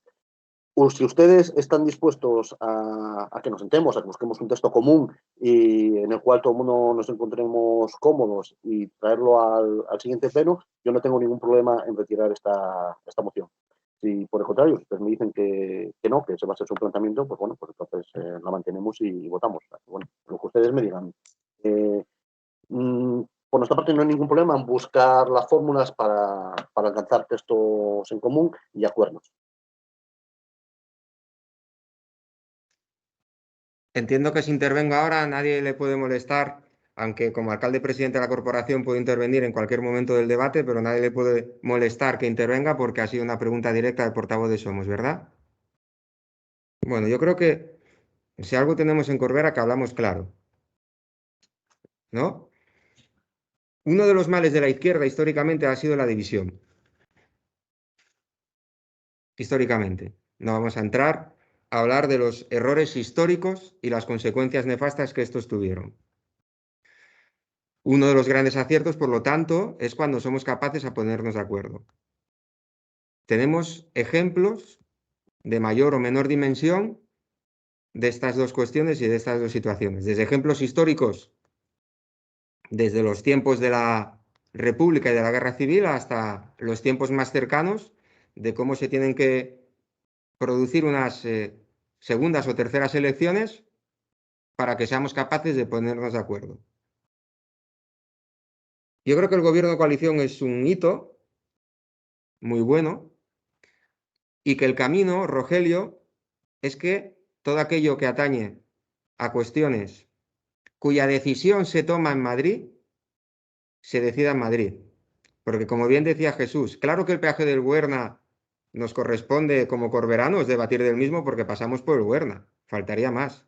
Si ustedes están dispuestos a que nos sentemos, a que busquemos un texto común y en el cual todo el mundo nos encontremos cómodos y traerlo al siguiente pleno, yo no tengo ningún problema en retirar esta moción. Si por el contrario ustedes me dicen que no, que ese va a ser su planteamiento, pues bueno, pues entonces la mantenemos y votamos. Bueno, lo que ustedes me digan. Por nuestra parte no hay ningún problema en buscar las fórmulas para alcanzar textos en común y acuerdos. Entiendo que si intervengo ahora nadie le puede molestar, aunque como alcalde presidente de la corporación puedo intervenir en cualquier momento del debate, pero nadie le puede molestar que intervenga porque ha sido una pregunta directa del portavoz de Somos, ¿verdad? Bueno, yo creo que si algo tenemos en Corbera, que hablamos claro, ¿no? Uno de los males de la izquierda históricamente ha sido la división. Históricamente. No vamos a entrar a hablar de los errores históricos y las consecuencias nefastas que estos tuvieron. Uno de los grandes aciertos, por lo tanto, es cuando somos capaces de ponernos de acuerdo. Tenemos ejemplos de mayor o menor dimensión de estas dos cuestiones y de estas dos situaciones. Desde ejemplos históricos, desde los tiempos de la República y de la Guerra Civil hasta los tiempos más cercanos de cómo se tienen que producir unas segundas o terceras elecciones para que seamos capaces de ponernos de acuerdo. Yo creo que el gobierno de coalición es un hito muy bueno y que el camino, Rogelio, es que todo aquello que atañe a cuestiones cuya decisión se toma en Madrid, se decida en Madrid. Porque como bien decía Jesús, claro que el peaje del Huerna nos corresponde como corberanos debatir del mismo porque pasamos por el Huerna, faltaría más.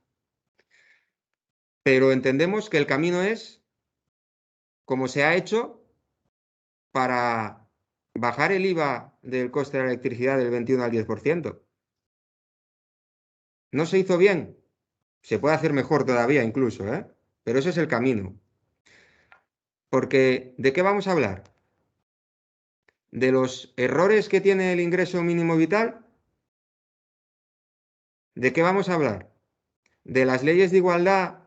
Pero entendemos que el camino es como se ha hecho para bajar el IVA del coste de la electricidad del 21 al 10%. No se hizo bien, se puede hacer mejor todavía incluso, ¿eh? Pero ese es el camino. Porque, ¿de qué vamos a hablar? ¿De los errores que tiene el ingreso mínimo vital? ¿De qué vamos a hablar? ¿De las leyes de igualdad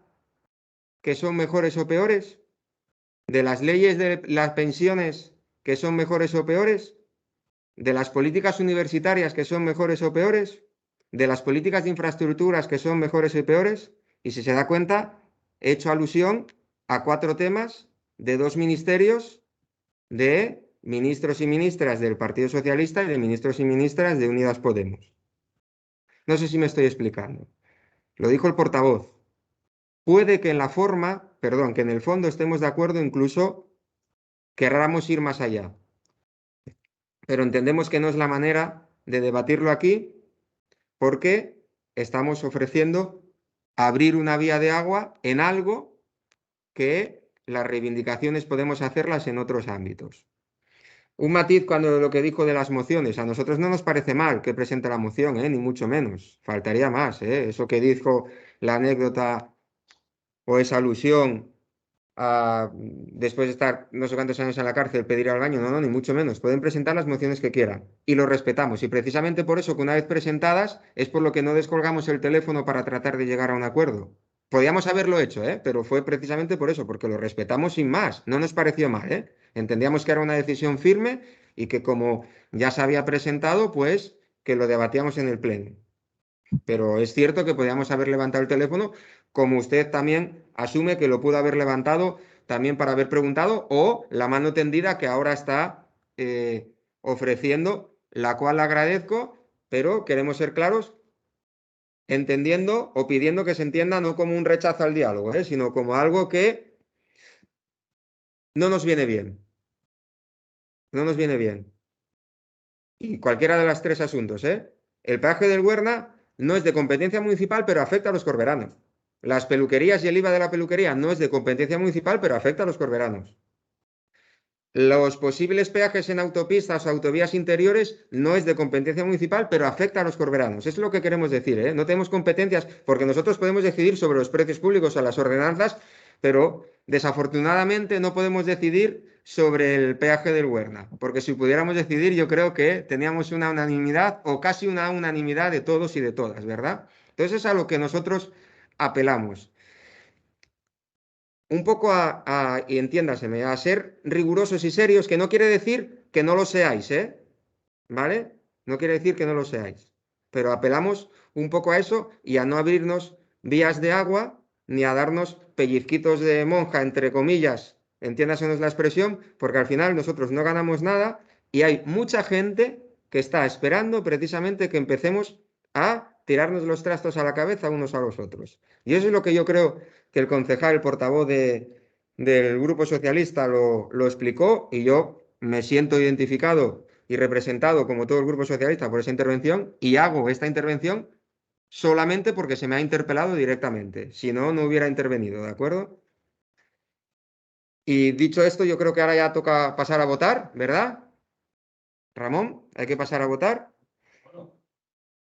que son mejores o peores? ¿De las leyes de las pensiones que son mejores o peores? ¿De las políticas universitarias que son mejores o peores? ¿De las políticas de infraestructuras que son mejores o peores? Y si se da cuenta, he hecho alusión a 4 temas de 2 ministerios de ministros y ministras del Partido Socialista y de ministros y ministras de Unidas Podemos. No sé si me estoy explicando. Lo dijo el portavoz. Puede que en la forma, perdón, que en el fondo estemos de acuerdo, incluso querramos ir más allá. Pero entendemos que no es la manera de debatirlo aquí porque estamos ofreciendo abrir una vía de agua en algo que las reivindicaciones podemos hacerlas en otros ámbitos. Un matiz cuando lo que dijo de las mociones. A nosotros no nos parece mal que presente la moción, ni mucho menos. Faltaría más. Eso que dijo la anécdota o esa alusión después de estar no sé cuántos años en la cárcel, pedir al baño. No, no, ni mucho menos. Pueden presentar las mociones que quieran y lo respetamos. Y precisamente por eso, que una vez presentadas, es por lo que no descolgamos el teléfono para tratar de llegar a un acuerdo. Podíamos haberlo hecho, pero fue precisamente por eso, porque lo respetamos sin más. No nos pareció mal, ¿eh? Entendíamos que era una decisión firme y que como ya se había presentado, pues que lo debatíamos en el pleno. Pero es cierto que podíamos haber levantado el teléfono, como usted también asume que lo pudo haber levantado también para haber preguntado, o la mano tendida que ahora está ofreciendo, la cual agradezco, pero queremos ser claros, entendiendo o pidiendo que se entienda no como un rechazo al diálogo, sino como algo que no nos viene bien. No nos viene bien. Y cualquiera de los tres asuntos, El peaje del Huerna no es de competencia municipal, pero afecta a los corberanos. Las peluquerías y el IVA de la peluquería no es de competencia municipal, pero afecta a los corberanos. Los posibles peajes en autopistas o autovías interiores no es de competencia municipal, pero afecta a los corberanos. Es lo que queremos decir, No tenemos competencias, porque nosotros podemos decidir sobre los precios públicos o las ordenanzas, pero desafortunadamente no podemos decidir sobre el peaje del Huerna, porque si pudiéramos decidir, yo creo que teníamos una unanimidad o casi una unanimidad de todos y de todas, ¿verdad? Entonces es a lo que nosotros apelamos. Un poco y entiéndaseme, a ser rigurosos y serios, que no quiere decir que no lo seáis, ¿vale? No quiere decir que no lo seáis, pero apelamos un poco a eso y a no abrirnos vías de agua ni a darnos pellizquitos de monja, entre comillas, entiéndasenos la expresión, porque al final nosotros no ganamos nada y hay mucha gente que está esperando precisamente que empecemos a tirarnos los trastos a la cabeza unos a los otros. Y eso es lo que yo creo que el concejal, el portavoz del Grupo Socialista lo explicó, y yo me siento identificado y representado como todo el Grupo Socialista por esa intervención, y hago esta intervención solamente porque se me ha interpelado directamente. Si no, no hubiera intervenido, ¿de acuerdo? Y dicho esto, yo creo que ahora ya toca pasar a votar, ¿verdad? Ramón, hay que pasar a votar. Bueno,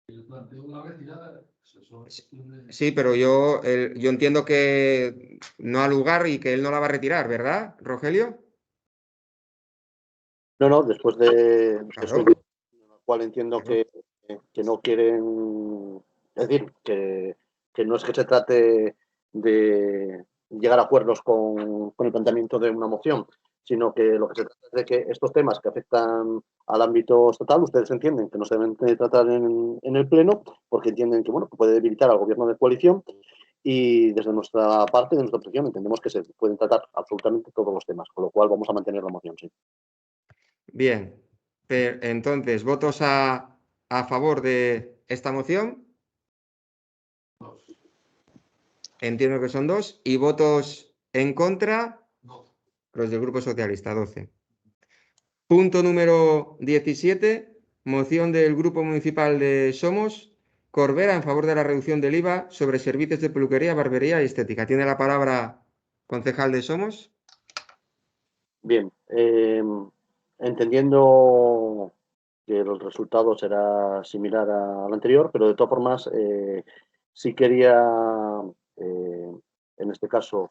el planteo una retirada. Sí, pero yo entiendo que no ha lugar y que él no la va a retirar, ¿verdad, Rogelio? No, después de Claro. en la cual entiendo Claro. que no quieren, es decir, que no es que se trate de llegar a acuerdos con el planteamiento de una moción, sino que lo que se trata es de que estos temas que afectan al ámbito estatal, ustedes entienden que no se deben tratar en el Pleno, porque entienden que, bueno, que puede debilitar al gobierno de coalición, y desde nuestra parte, de nuestra posición, entendemos que se pueden tratar absolutamente todos los temas, con lo cual vamos a mantener la moción, sí. Bien, entonces, ¿votos a favor de esta moción? Entiendo que son 2. ¿Y votos en contra? Los del Grupo Socialista, 12. Punto número 17, moción del Grupo Municipal de Somos, Corbera, en favor de la reducción del IVA sobre servicios de peluquería, barbería y estética. Tiene la palabra concejal de Somos. Bien, entendiendo que el resultado será similar al anterior, pero de todas formas sí quería, en este caso,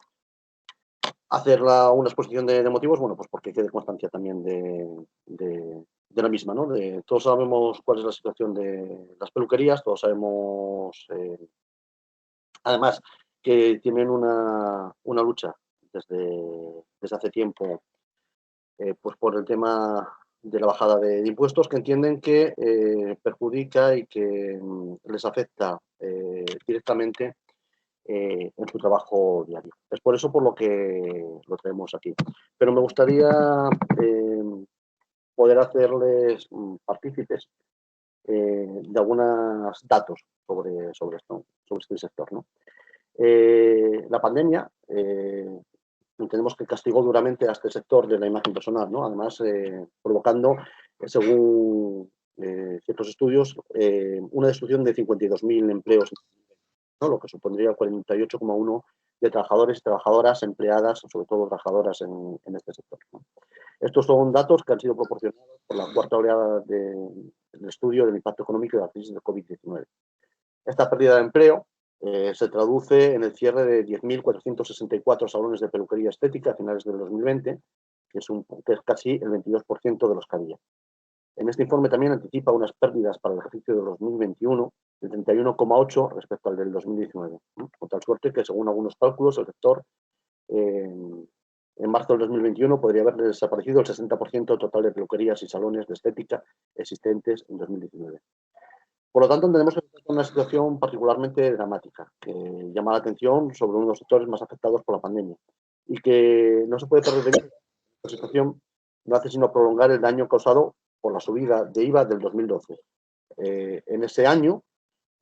hacer una exposición de motivos, bueno, pues porque quede constancia también de la misma, ¿no? Todos sabemos cuál es la situación de las peluquerías, todos sabemos, además, que tienen una lucha desde hace tiempo, pues por el tema de la bajada de impuestos, que entienden que perjudica y que les afecta directamente en su trabajo diario. Es por eso por lo que lo traemos aquí. Pero me gustaría poder hacerles partícipes de algunos datos sobre esto, sobre este sector, ¿no? La pandemia entendemos que castigó duramente a este sector de la imagen personal, ¿no? Además, provocando, según ciertos estudios, una destrucción de 52.000 empleos, ¿no? Lo que supondría el 48,1% de trabajadores y trabajadoras empleadas, sobre todo trabajadoras en este sector, ¿no? Estos son datos que han sido proporcionados por la cuarta oleada del estudio del impacto económico de la crisis del COVID-19. Esta pérdida de empleo Se traduce en el cierre de 10.464 salones de peluquería estética a finales del 2020, que es casi el 22% de los que había. En este informe también anticipa unas pérdidas para el ejercicio de 2021 del 31,8 respecto al del 2019, con tal suerte que, según algunos cálculos, el sector en marzo del 2021 podría haber desaparecido el 60% total de peluquerías y salones de estética existentes en 2019. Por lo tanto, entendemos que es una situación particularmente dramática, que llama la atención sobre uno de los sectores más afectados por la pandemia y que no se puede perder de vista. Esta situación no hace sino prolongar el daño causado por la subida de IVA del 2012. En ese año,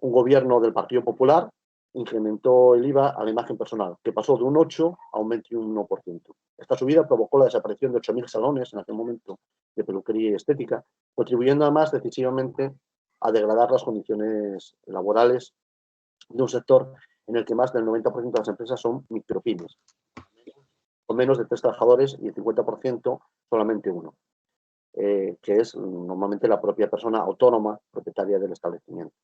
un gobierno del Partido Popular incrementó el IVA a la imagen personal, que pasó de un 8 a un 21%. Esta subida provocó la desaparición de 8.000 salones en aquel momento de peluquería y estética, contribuyendo además decisivamente a degradar las condiciones laborales de un sector en el que más del 90% de las empresas son micropymes, con menos de 3 trabajadores y el 50% solamente uno, que es normalmente la propia persona autónoma propietaria del establecimiento.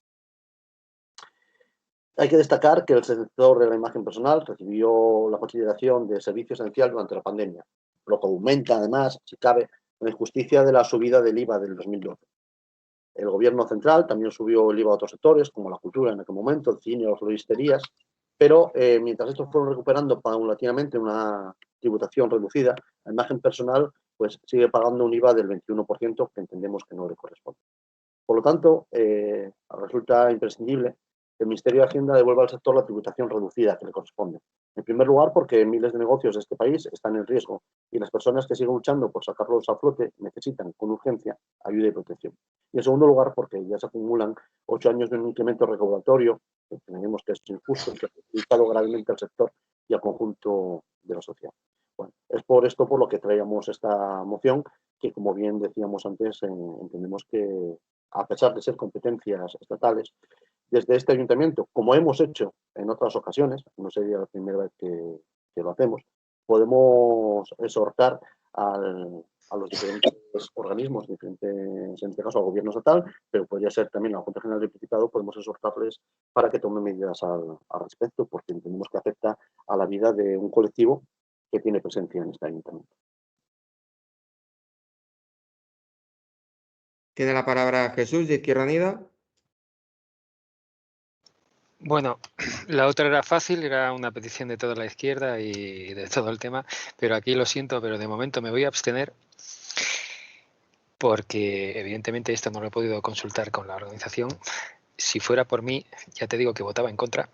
Hay que destacar que el sector de la imagen personal recibió la consideración de servicio esencial durante la pandemia, lo que aumenta además, si cabe, la injusticia de la subida del IVA del 2012. El gobierno central también subió el IVA a otros sectores, como la cultura en aquel momento, el cine o las floristerías, pero mientras estos fueron recuperando paulatinamente una tributación reducida, la imagen personal pues sigue pagando un IVA del 21% que entendemos que no le corresponde. Por lo tanto, resulta imprescindible que el Ministerio de Hacienda devuelva al sector la tributación reducida que le corresponde. En primer lugar, porque miles de negocios de este país están en riesgo y las personas que siguen luchando por sacarlos a flote necesitan con urgencia ayuda y protección. Y en segundo lugar, porque ya se acumulan 8 años de un incremento recaudatorio que entendemos que es injusto y que ha perjudicado gravemente al sector y al conjunto de la sociedad. Bueno, es por esto por lo que traíamos esta moción, que como bien decíamos antes, entendemos que a pesar de ser competencias estatales, desde este ayuntamiento, como hemos hecho en otras ocasiones, no sería la primera vez que lo hacemos, podemos exhortar a los diferentes organismos, en este caso al gobierno estatal, pero podría ser también a la Junta General del Principado, podemos exhortarles para que tomen medidas al respecto, porque entendemos que afecta a la vida de un colectivo que tiene presencia en este ayuntamiento. Tiene la palabra Jesús, de Izquierda Unida. Bueno, la otra era fácil, era una petición de toda la izquierda y de todo el tema, pero aquí lo siento, pero de momento me voy a abstener porque evidentemente esto no lo he podido consultar con la organización. Si fuera por mí, ya te digo que votaba en contra,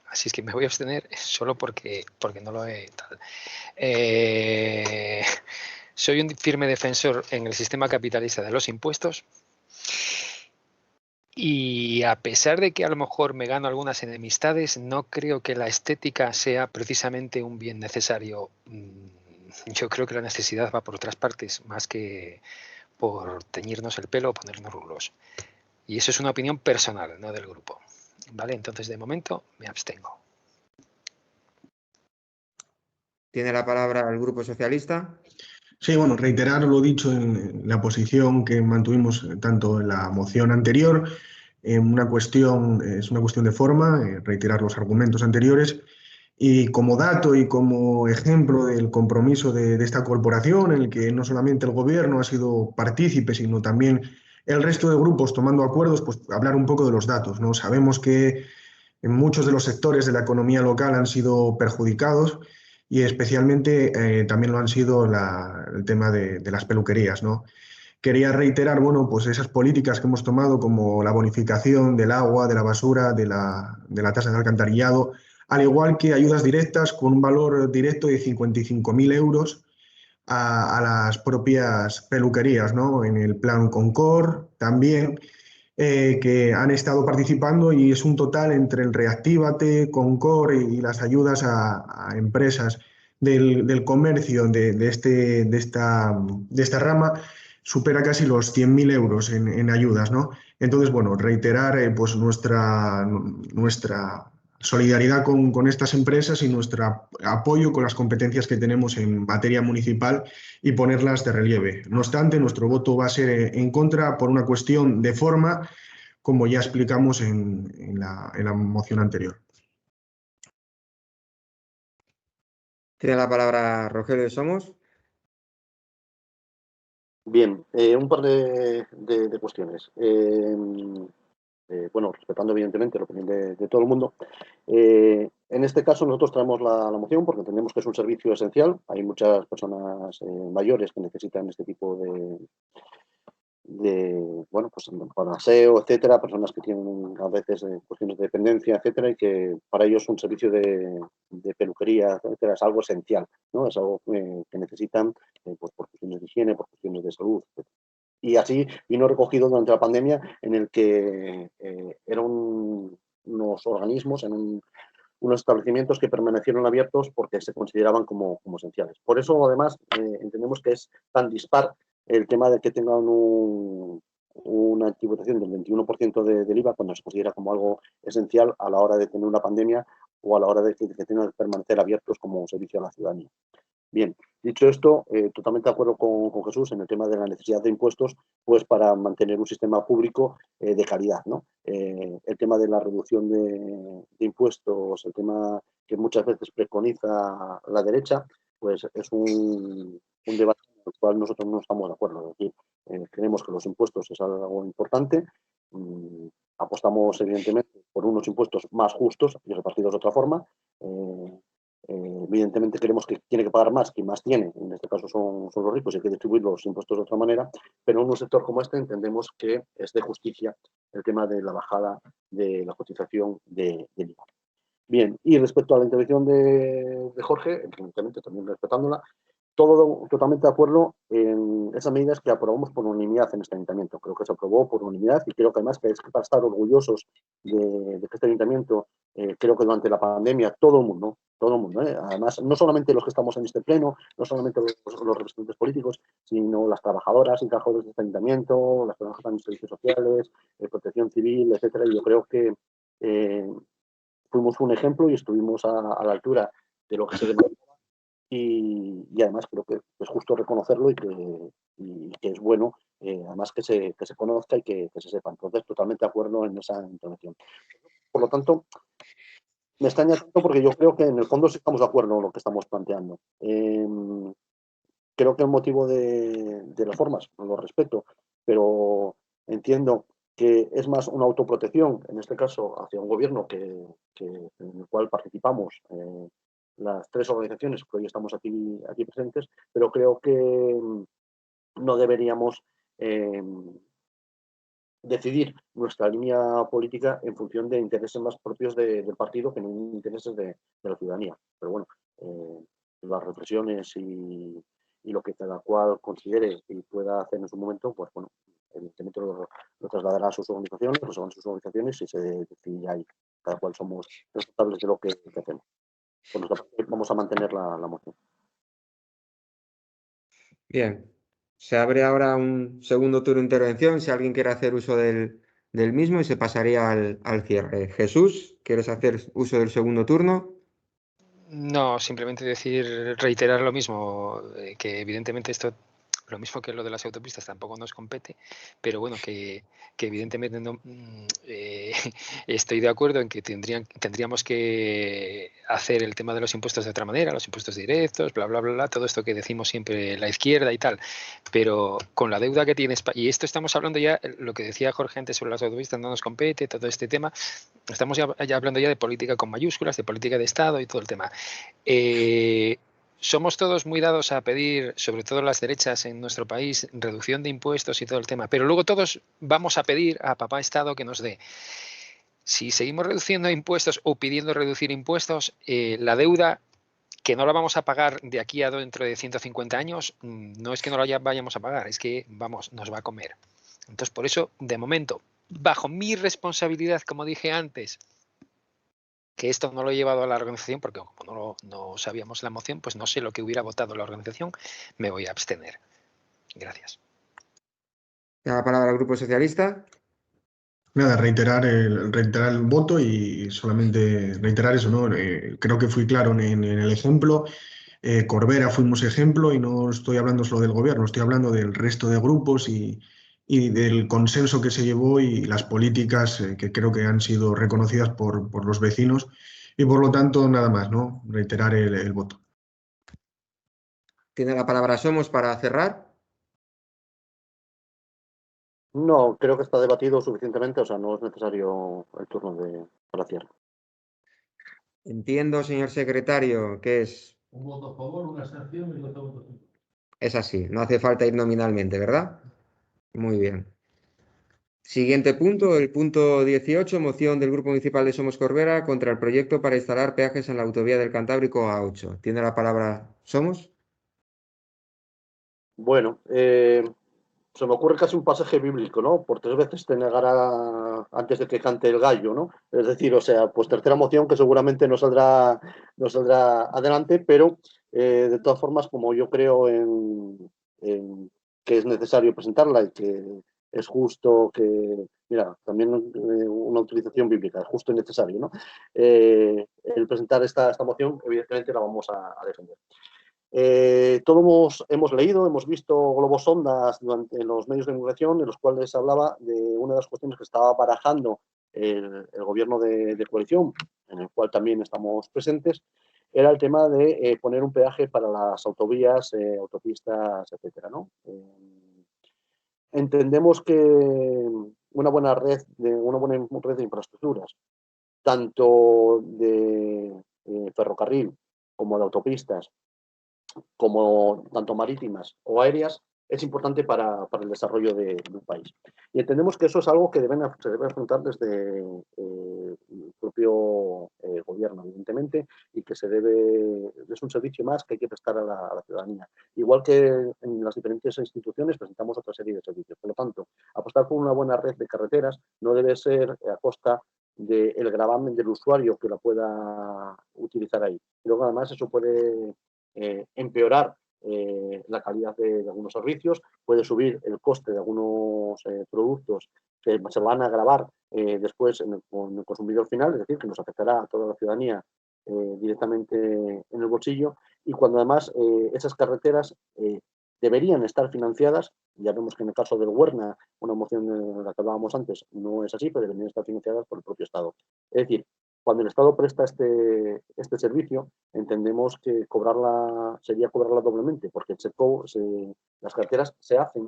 así es que me voy a abstener solo porque no lo he tal. Soy un firme defensor en el sistema capitalista de los impuestos. Y a pesar de que a lo mejor me gano algunas enemistades, no creo que la estética sea precisamente un bien necesario. Yo creo que la necesidad va por otras partes, más que por teñirnos el pelo o ponernos rulos. Y eso es una opinión personal, no del grupo. ¿Vale? Entonces, de momento, me abstengo. Tiene la palabra el Grupo Socialista. Sí, bueno, reiterar lo dicho en la posición que mantuvimos tanto en la moción anterior. Es una cuestión de forma, reiterar los argumentos anteriores. Y como dato y como ejemplo del compromiso de esta corporación, en el que no solamente el gobierno ha sido partícipe, sino también el resto de grupos tomando acuerdos, pues hablar un poco de los datos, ¿no? Sabemos que en muchos de los sectores de la economía local han sido perjudicados y especialmente también lo han sido el tema de las peluquerías, ¿no? Quería reiterar, bueno, pues esas políticas que hemos tomado como la bonificación del agua, de la basura, de la tasa de alcantarillado, al igual que ayudas directas con un valor directo de 55.000 euros a las propias peluquerías, ¿no? En el plan Concord también, que han estado participando y es un total entre el Reactívate, Concord y las ayudas a empresas del comercio de esta rama, supera casi los 100.000 euros en ayudas, ¿no? Entonces, bueno, reiterar pues nuestra solidaridad con estas empresas y nuestro apoyo con las competencias que tenemos en materia municipal y ponerlas de relieve. No obstante, nuestro voto va a ser en contra por una cuestión de forma, como ya explicamos en la moción anterior. Tiene la palabra Rogelio Somos. Bien, un par de cuestiones. Bueno, respetando evidentemente la opinión de todo el mundo. En este caso nosotros traemos la moción porque entendemos que es un servicio esencial. Hay muchas personas mayores que necesitan este tipo bueno, pues para aseo, etcétera, personas que tienen a veces cuestiones de dependencia, etcétera, y que para ellos un servicio de peluquería, etcétera, es algo esencial, ¿no? Es algo que necesitan pues por cuestiones de higiene, por cuestiones de salud, etcétera. Y así vino recogido durante la pandemia, en el que eran unos organismos, unos establecimientos que permanecieron abiertos porque se consideraban como esenciales. Por eso, además, entendemos que es tan dispar el tema de que tengan una tributación del 21% del IVA cuando se considera como algo esencial a la hora de tener una pandemia o a la hora de que tengan que permanecer abiertos como servicio a la ciudadanía. Bien, dicho esto, totalmente de acuerdo con Jesús en el tema de la necesidad de impuestos, pues para mantener un sistema público de calidad, ¿no? El tema de la reducción de impuestos, el tema que muchas veces preconiza la derecha, pues es un debate en el cual nosotros no estamos de acuerdo. Es decir, creemos que los impuestos es algo importante, apostamos evidentemente por unos impuestos más justos y repartidos de otra forma. Evidentemente creemos que tiene que pagar más quien más tiene, en este caso son los ricos y hay que distribuir los impuestos de otra manera, pero en un sector como este entendemos que es de justicia el tema de la bajada de la cotización del IVA. Bien, y respecto a la intervención de Jorge, evidentemente también respetándola, todo totalmente de acuerdo en esas medidas que aprobamos por unanimidad en este ayuntamiento. Creo que se aprobó por unanimidad y creo que además que es para estar orgullosos de que este ayuntamiento, creo que durante la pandemia todo el mundo, además no solamente los que estamos en este pleno, no solamente los representantes políticos, sino las trabajadoras y trabajadores de este ayuntamiento, las trabajadoras en servicios sociales, protección civil, etcétera. Y yo creo que fuimos un ejemplo y estuvimos a la altura de lo que se demandaba. Y además creo que es justo reconocerlo y que es bueno, además que se conozca y que se sepa. Entonces, totalmente de acuerdo en esa intervención. Por lo tanto, me extraña tanto porque yo creo que en el fondo sí estamos de acuerdo en lo que estamos planteando. Creo que el motivo de las formas lo respeto, pero entiendo que es más una autoprotección, en este caso, hacia un gobierno en el cual participamos las tres organizaciones que hoy estamos aquí presentes, pero creo que no deberíamos decidir nuestra línea política en función de intereses más propios del partido que no intereses de la ciudadanía. Pero bueno, las reflexiones y lo que cada cual considere y pueda hacer en su momento, pues bueno, evidentemente lo trasladará a sus organizaciones, lo sabrán sus organizaciones y se decidirá ahí. Cada cual somos responsables de lo que hacemos. Por nuestra parte, vamos a mantener la moción. Bien, se abre ahora un segundo turno de intervención, si alguien quiere hacer uso del mismo, y se pasaría al cierre. Jesús, ¿quieres hacer uso del segundo turno? No, simplemente reiterar lo mismo, que evidentemente esto, lo mismo que lo de las autopistas, tampoco nos compete, pero bueno, que evidentemente no, estoy de acuerdo en que tendríamos que hacer el tema de los impuestos de otra manera, los impuestos directos, bla, bla, bla, bla, todo esto que decimos siempre la izquierda y tal, pero con la deuda que tiene España, y esto estamos hablando ya, lo que decía Jorge antes sobre las autopistas no nos compete, todo este tema, estamos ya hablando ya de política con mayúsculas, de política de Estado y todo el tema. Somos todos muy dados a pedir, sobre todo las derechas en nuestro país, reducción de impuestos y todo el tema, pero luego todos vamos a pedir a papá Estado que nos dé. Si seguimos reduciendo impuestos o pidiendo reducir impuestos, la deuda que no la vamos a pagar de aquí a dentro de 150 años, no es que no la vayamos a pagar, es que nos va a comer. Entonces, por eso, de momento, bajo mi responsabilidad, como dije antes, que esto no lo he llevado a la organización porque como no sabíamos la moción, pues no sé lo que hubiera votado la organización, me voy a abstener. Gracias. La palabra al Grupo Socialista. Nada, reiterar el voto y solamente reiterar eso, ¿no? Creo que fui claro en el ejemplo. Corbera fuimos ejemplo y no estoy hablando solo del gobierno, estoy hablando del resto de grupos y del consenso que se llevó y las políticas que creo que han sido reconocidas por los vecinos y por lo tanto nada más, ¿no? Reiterar el voto. Tiene la palabra Somos para cerrar. No, creo que está debatido suficientemente, o sea, no es necesario el turno para cierre. Entiendo, señor secretario, que Un voto a favor, una abstención y 12 votos en contra. es así. No hace falta ir nominalmente, ¿verdad? Muy bien. Siguiente punto, el punto 18, moción del Grupo Municipal de Somos Corbera contra el proyecto para instalar peajes en la autovía del Cantábrico A8. ¿Tiene la palabra Somos? Bueno, se me ocurre casi un pasaje bíblico, ¿no? Por 3 veces te negará antes de que cante el gallo, ¿no? Es decir, o sea, pues tercera moción que seguramente no saldrá adelante, pero de todas formas, como yo creo en que es necesario presentarla y que es justo que, mira, también una utilización bíblica, es justo y necesario, ¿no? El presentar esta moción, evidentemente la vamos a defender. Todos hemos leído, hemos visto globos sondas en los medios de comunicación en los cuales se hablaba de una de las cuestiones que estaba barajando el gobierno de coalición, en el cual también estamos presentes, era el tema de poner un peaje para las autovías, autopistas, etcétera, ¿no? Entendemos que una buena red de infraestructuras, tanto de ferrocarril como de autopistas, como tanto marítimas o aéreas, es importante para el desarrollo de un país. Y entendemos que eso es algo que se debe afrontar desde el propio gobierno, evidentemente, y que es un servicio más que hay que prestar a la ciudadanía. Igual que en las diferentes instituciones presentamos otra serie de servicios. Por lo tanto, apostar por una buena red de carreteras no debe ser a costa del gravamen del usuario que la pueda utilizar ahí. Y luego, además, eso puede empeorar la calidad de algunos servicios, puede subir el coste de algunos productos que se van a agravar después con el consumidor final, es decir, que nos afectará a toda la ciudadanía directamente en el bolsillo, y cuando además esas carreteras deberían estar financiadas, ya vemos que en el caso del Huerna, una moción de la que hablábamos antes, no es así, pero deberían estar financiadas por el propio Estado. Es decir, cuando el Estado presta este servicio, entendemos que sería cobrarla doblemente, porque las carteras se hacen,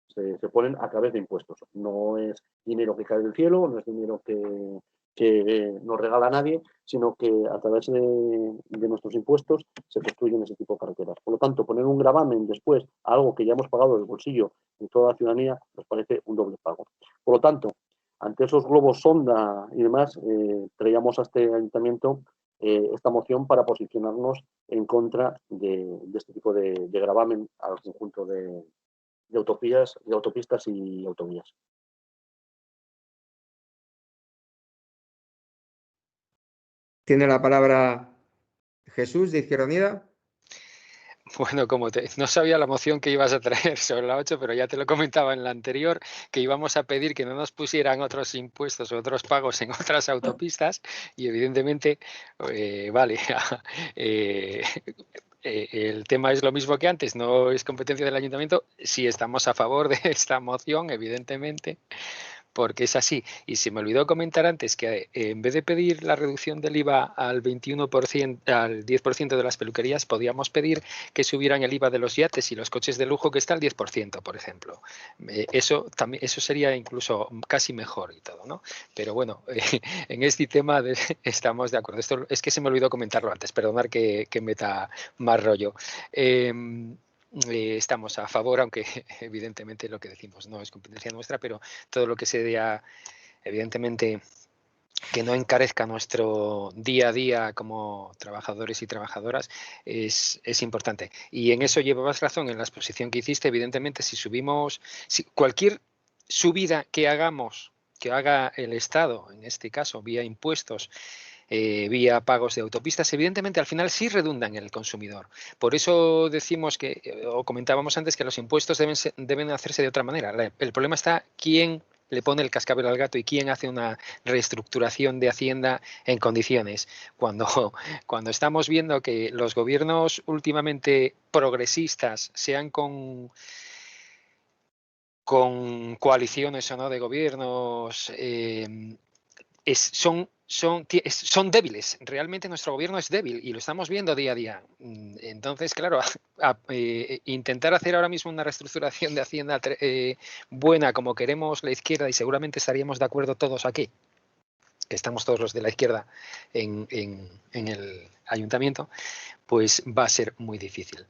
se ponen a través de impuestos. No es dinero que cae del cielo, no es dinero que nos regala nadie, sino que a través de nuestros impuestos se construyen ese tipo de carreteras. Por lo tanto, poner un gravamen después a algo que ya hemos pagado del bolsillo de toda la ciudadanía nos parece un doble pago. Por lo tanto, ante esos globos sonda y demás, traíamos a este ayuntamiento esta moción para posicionarnos en contra de este tipo de gravamen al conjunto de autopistas y autovías. Tiene la palabra Jesús de Izquierda Unida. Bueno, no sabía la moción que ibas a traer sobre la 8, pero ya te lo comentaba en la anterior, que íbamos a pedir que no nos pusieran otros impuestos o otros pagos en otras autopistas y evidentemente, vale, el tema es lo mismo que antes, no es competencia del ayuntamiento. Sí estamos a favor de esta moción, evidentemente, porque es así. Y se me olvidó comentar antes que en vez de pedir la reducción del IVA al 21%, al 10% de las peluquerías, podíamos pedir que subieran el IVA de los yates y los coches de lujo, que está al 10%, por ejemplo. Eso sería incluso casi mejor y todo, ¿no? Pero bueno, en este tema estamos de acuerdo. Esto es que se me olvidó comentarlo antes, perdonad que meta más rollo. Estamos a favor, aunque evidentemente lo que decimos no es competencia nuestra, pero todo lo que sea, evidentemente, que no encarezca nuestro día a día como trabajadores y trabajadoras es importante. Y en eso llevabas razón en la exposición que hiciste. Evidentemente, si cualquier subida que haga el Estado, en este caso vía impuestos, vía pagos de autopistas, evidentemente al final sí redundan en el consumidor. Por eso decimos o comentábamos antes, que los impuestos deben hacerse de otra manera. El problema está quién le pone el cascabel al gato y quién hace una reestructuración de Hacienda en condiciones. Cuando estamos viendo que los gobiernos últimamente progresistas, sean con coaliciones o no de gobiernos, son débiles. Realmente nuestro gobierno es débil y lo estamos viendo día a día. Entonces, claro, intentar hacer ahora mismo una reestructuración de Hacienda buena como queremos la izquierda, y seguramente estaríamos de acuerdo todos aquí, que estamos todos los de la izquierda en el ayuntamiento, pues va a ser muy difícil.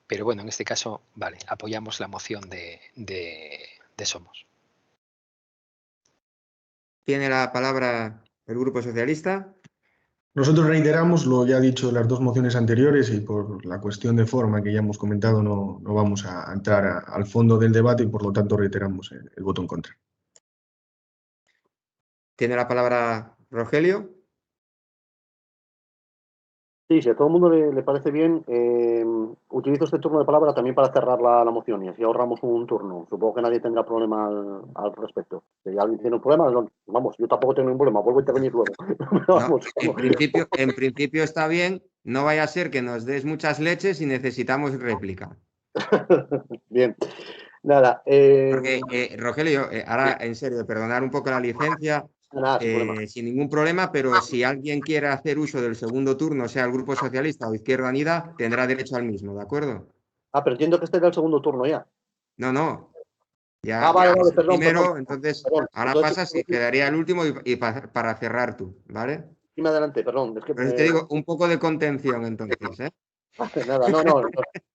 Pero bueno, en este caso, vale, apoyamos la moción de Somos. Tiene la palabra el Grupo Socialista. Nosotros reiteramos lo ya dicho en las dos mociones anteriores y por la cuestión de forma que ya hemos comentado no vamos a entrar al fondo del debate y por lo tanto reiteramos el voto en contra. Tiene la palabra Rogelio. Sí, si a todo el mundo le parece bien, utilizo este turno de palabra también para cerrar la moción y así ahorramos un turno. Supongo que nadie tendrá problema al respecto. Si alguien tiene un problema, vamos, yo tampoco tengo ningún problema, vuelvo a intervenir luego. No, en principio está bien, no vaya a ser que nos des muchas leches y necesitamos réplica. Bien, nada. Porque, Rogelio, ahora en serio, perdonar un poco la licencia, Nada, sin problema. sin ningún problema, pero si alguien quiere hacer uso del segundo turno, sea el Grupo Socialista o Izquierda Unida, tendrá derecho al mismo, ¿de acuerdo? Pero entiendo que este era el segundo turno ya. No. Ya Vale, es el perdón. primero, entonces ahora Entonces, pasas y quedaría el último y para cerrar tú, ¿vale? sí me adelante, perdón. Es que, Pero te digo, un poco de contención entonces, ¿eh? Nada, no,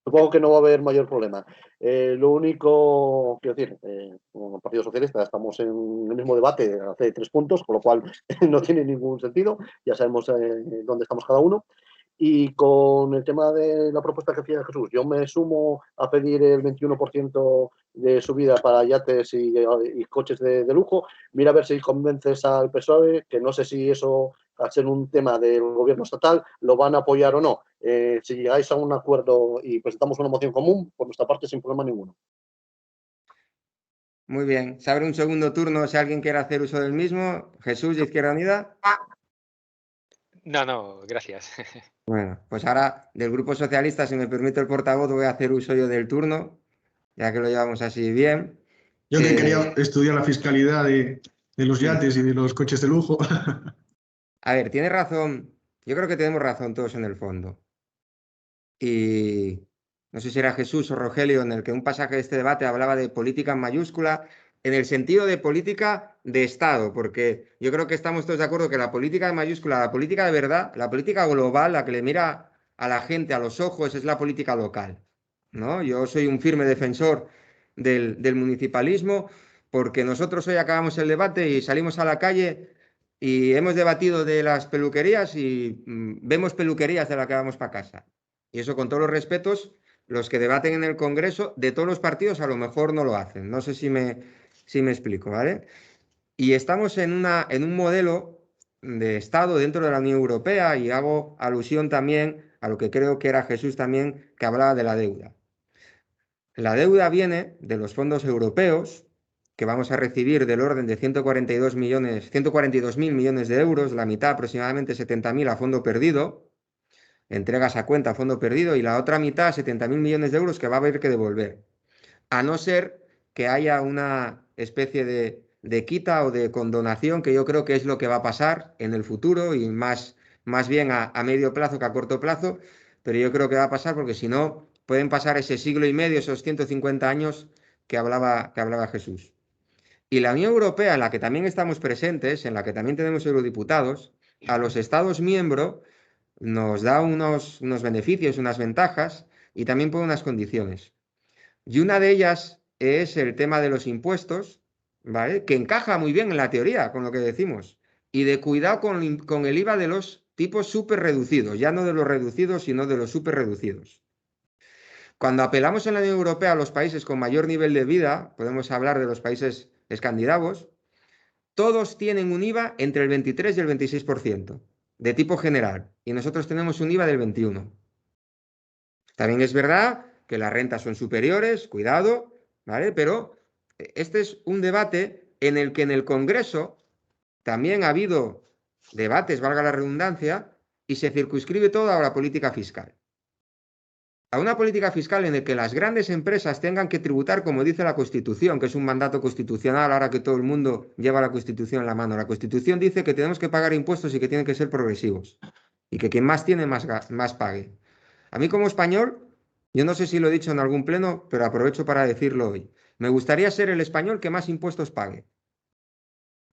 supongo que no va a haber mayor problema. Lo único, quiero decir, como Partido Socialista estamos en el mismo debate hace 3 puntos, con lo cual no tiene ningún sentido, ya sabemos dónde estamos cada uno. Y con el tema de la propuesta que hacía Jesús, yo me sumo a pedir el 21% de subida para yates y coches de lujo. Mira a ver si convences al PSOE, que no sé si eso, al ser un tema del gobierno estatal, lo van a apoyar o no. Si llegáis a un acuerdo y presentamos una moción común, por nuestra parte, sin problema ninguno. Muy bien. Se abre un segundo turno si alguien quiere hacer uso del mismo. Jesús, de Izquierda Unida. No, gracias. Bueno, pues ahora del Grupo Socialista, si me permite el portavoz, voy a hacer uso yo del turno, ya que lo llevamos así bien. Yo que quería estudiar la fiscalidad de los yates y de los coches de lujo. A ver, tiene razón. Yo creo que tenemos razón todos en el fondo. Y no sé si era Jesús o Rogelio en el que un pasaje de este debate hablaba de política en mayúscula, en el sentido de política de Estado, porque yo creo que estamos todos de acuerdo que la política de mayúscula, la política de verdad, la política global, la que le mira a la gente a los ojos, es la política local, ¿no? Yo soy un firme defensor del municipalismo, porque nosotros hoy acabamos el debate y salimos a la calle y hemos debatido de las peluquerías y vemos peluquerías de las que vamos para casa. Y eso, con todos los respetos, los que debaten en el Congreso de todos los partidos a lo mejor no lo hacen. No sé si me explico, ¿vale? Y estamos en un modelo de Estado dentro de la Unión Europea, y hago alusión también a lo que creo que era Jesús también, que hablaba de la deuda. La deuda viene de los fondos europeos, que vamos a recibir del orden de 142.000 millones de euros, la mitad, aproximadamente 70.000, a fondo perdido, entregas a cuenta a fondo perdido, y la otra mitad, 70.000 millones de euros, que va a haber que devolver. A no ser que haya una especie de quita o de condonación, que yo creo que es lo que va a pasar en el futuro, y más bien a medio plazo que a corto plazo, pero yo creo que va a pasar porque si no, pueden pasar ese siglo y medio, esos 150 años que hablaba Jesús. Y la Unión Europea, en la que también estamos presentes, en la que también tenemos eurodiputados, a los Estados miembros nos da unos beneficios, unas ventajas, y también pone unas condiciones. Y una de ellas es el tema de los impuestos, ¿vale? Que encaja muy bien en la teoría con lo que decimos. Y de cuidado con el IVA de los tipos súper reducidos, ya no de los reducidos, sino de los súper reducidos. Cuando apelamos en la Unión Europea a los países con mayor nivel de vida, podemos hablar de los países escandinavos, todos tienen un IVA entre el 23 y el 26%, de tipo general, y nosotros tenemos un IVA del 21%. También es verdad que las rentas son superiores, cuidado, ¿vale? Pero este es un debate en el que en el Congreso también ha habido debates, valga la redundancia, y se circunscribe todo a la política fiscal. a una política fiscal en la que las grandes empresas tengan que tributar como dice la Constitución, que es un mandato constitucional ahora que todo el mundo lleva la Constitución en la mano. La Constitución dice que tenemos que pagar impuestos y que tienen que ser progresivos y que quien más tiene más pague. A mí como español, yo no sé si lo he dicho en algún pleno, pero aprovecho para decirlo hoy. Me gustaría ser el español que más impuestos pague.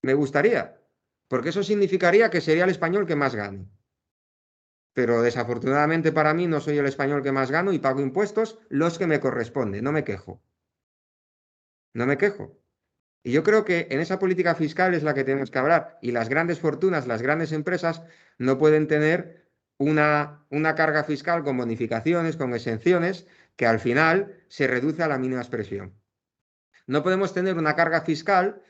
Me gustaría, porque eso significaría que sería el español que más gane. Pero desafortunadamente para mí no soy el español que más gano y pago impuestos los que me corresponden, no me quejo. No me quejo. Y yo creo que en esa política fiscal es la que tenemos que hablar. Y las grandes fortunas, las grandes empresas no pueden tener una carga fiscal con bonificaciones, con exenciones, que al final se reduce a la mínima expresión. No podemos tener una carga fiscal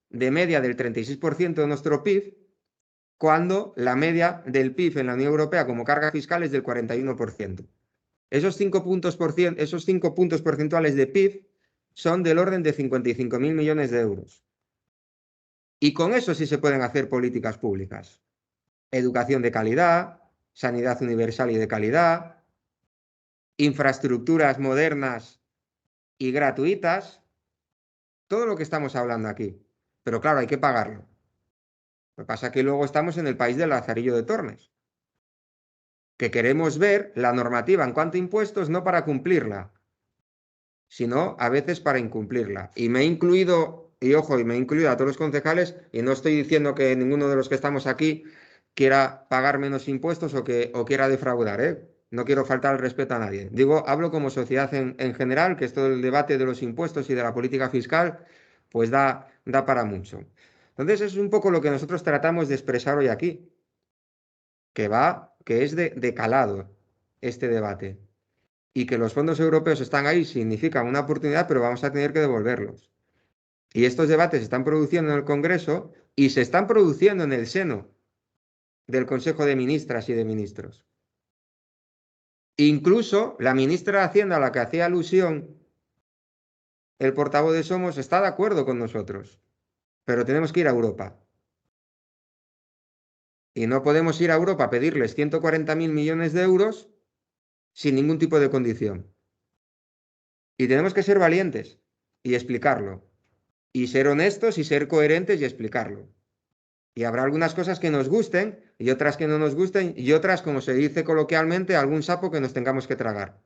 de media del 36% de nuestro PIB cuando la media del PIB en la Unión Europea como carga fiscal es del 41%. Esos 5 puntos porcentuales de PIB son del orden de 55.000 millones de euros. Y con eso sí se pueden hacer políticas públicas. Educación de calidad, sanidad universal y de calidad, infraestructuras modernas y gratuitas, todo lo que estamos hablando aquí. Pero claro, hay que pagarlo. Lo que pasa es que luego estamos en el país del Lazarillo de Tormes, que queremos ver la normativa en cuanto a impuestos no para cumplirla, sino a veces para incumplirla. Y me he incluido, y ojo, y me he incluido a todos los concejales, y no estoy diciendo que ninguno de los que estamos aquí quiera pagar menos impuestos o quiera defraudar, ¿eh? No quiero faltar el respeto a nadie. Digo, hablo como sociedad en general, que esto del debate de los impuestos y de la política fiscal, pues da para mucho. Entonces, es un poco lo que nosotros tratamos de expresar hoy aquí, que es de calado este debate. Y que los fondos europeos están ahí significa una oportunidad, pero vamos a tener que devolverlos. Y estos debates se están produciendo en el Congreso y se están produciendo en el seno del Consejo de Ministras y de Ministros. Incluso la ministra de Hacienda a la que hacía alusión el portavoz de Somos está de acuerdo con nosotros, pero tenemos que ir a Europa. Y no podemos ir a Europa a pedirles 140.000 millones de euros sin ningún tipo de condición. Y tenemos que ser valientes y explicarlo. Y ser honestos y ser coherentes y explicarlo. Y habrá algunas cosas que nos gusten y otras que no nos gusten y otras, como se dice coloquialmente, algún sapo que nos tengamos que tragar.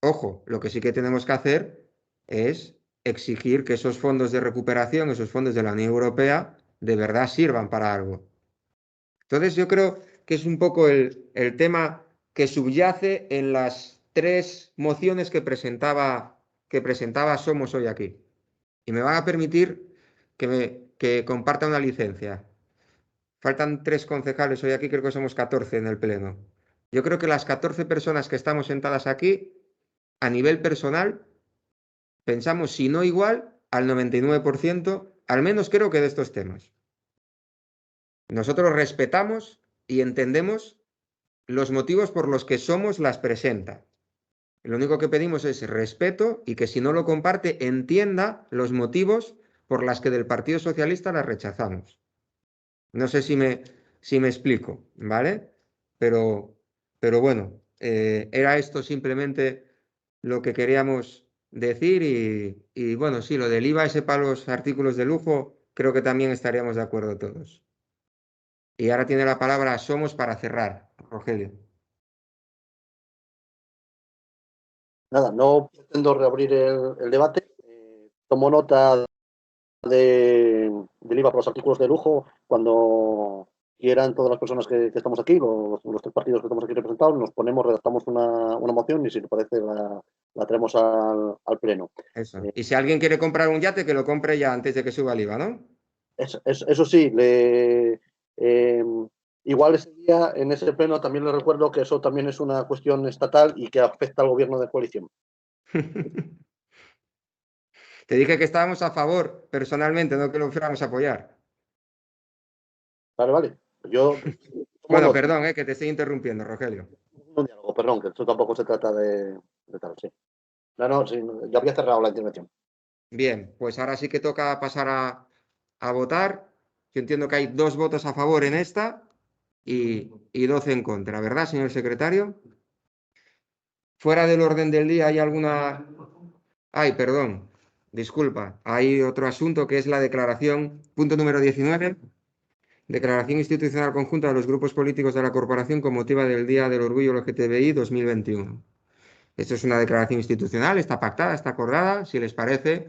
Ojo, lo que sí que tenemos que hacer es exigir que esos fondos de recuperación, esos fondos de la Unión Europea, de verdad sirvan para algo. Entonces yo creo que es un poco el tema que subyace en las 3 mociones que presentaba Somos hoy aquí. Y me van a permitir que comparta una licencia. Faltan 3 concejales hoy aquí, creo que somos 14 en el pleno. Yo creo que las 14 personas que estamos sentadas aquí, a nivel personal, pensamos, si no igual, al 99%, al menos creo que de estos temas. Nosotros respetamos y entendemos los motivos por los que Somos las presenta. Lo único que pedimos es respeto y que si no lo comparte, entienda los motivos por los que del Partido Socialista las rechazamos. No sé si me explico, ¿vale? Pero bueno, era esto simplemente lo que queríamos decir y bueno, sí, lo del IVA ese para los artículos de lujo, creo que también estaríamos de acuerdo todos. Y ahora tiene la palabra Somos para cerrar, Rogelio. Nada, no pretendo reabrir el debate. Tomo nota del IVA para los artículos de lujo cuando quieran todas las personas que estamos aquí, los 3 partidos que estamos aquí representados, nos ponemos, redactamos una moción y si le parece la traemos al pleno. Eso. Y si alguien quiere comprar un yate, que lo compre ya antes de que suba el IVA, ¿no? Eso sí, igual ese día en ese pleno también le recuerdo que eso también es una cuestión estatal y que afecta al gobierno de coalición. Te dije que estábamos a favor, personalmente, no que lo fuéramos a apoyar. Vale. Yo. Bueno, perdón, que te estoy interrumpiendo, Rogelio. Un diálogo, perdón, que esto tampoco se trata de tal, sí. No, sí, ya había cerrado la intervención. Bien, pues ahora sí que toca pasar a votar. Yo entiendo que hay 2 votos a favor en esta y 12 en contra, ¿verdad, señor secretario? Fuera del orden del día hay alguna... Ay, perdón, disculpa. Hay otro asunto que es la declaración, punto número 19, declaración institucional conjunta de los grupos políticos de la corporación con motivo del Día del Orgullo LGTBI 2021. Esto es una declaración institucional, está pactada, está acordada. Si les parece,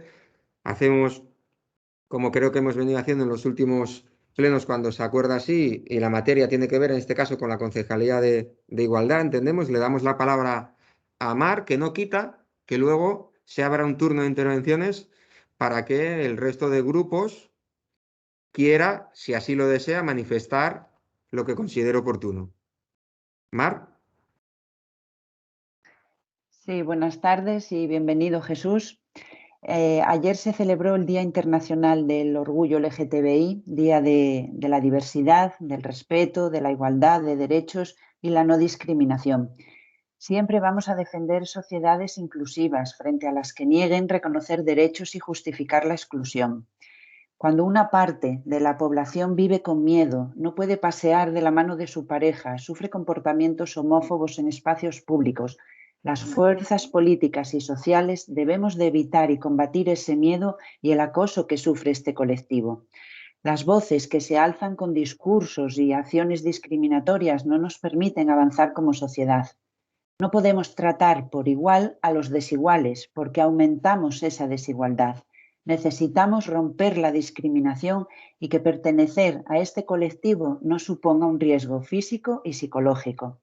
hacemos como creo que hemos venido haciendo en los últimos plenos cuando se acuerda así y la materia tiene que ver en este caso con la Concejalía de Igualdad, entendemos, le damos la palabra a Mar, que no quita, que luego se abra un turno de intervenciones para que el resto de grupos quiera, si así lo desea, manifestar lo que considere oportuno. Mar. Sí, buenas tardes y bienvenido, Jesús. Ayer se celebró el Día Internacional del Orgullo LGTBI, Día de la Diversidad, del Respeto, de la Igualdad de Derechos y la no discriminación. Siempre vamos a defender sociedades inclusivas frente a las que nieguen reconocer derechos y justificar la exclusión. Cuando una parte de la población vive con miedo, no puede pasear de la mano de su pareja, sufre comportamientos homófobos en espacios públicos, las fuerzas políticas y sociales debemos de evitar y combatir ese miedo y el acoso que sufre este colectivo. Las voces que se alzan con discursos y acciones discriminatorias no nos permiten avanzar como sociedad. No podemos tratar por igual a los desiguales porque aumentamos esa desigualdad. Necesitamos romper la discriminación y que pertenecer a este colectivo no suponga un riesgo físico y psicológico.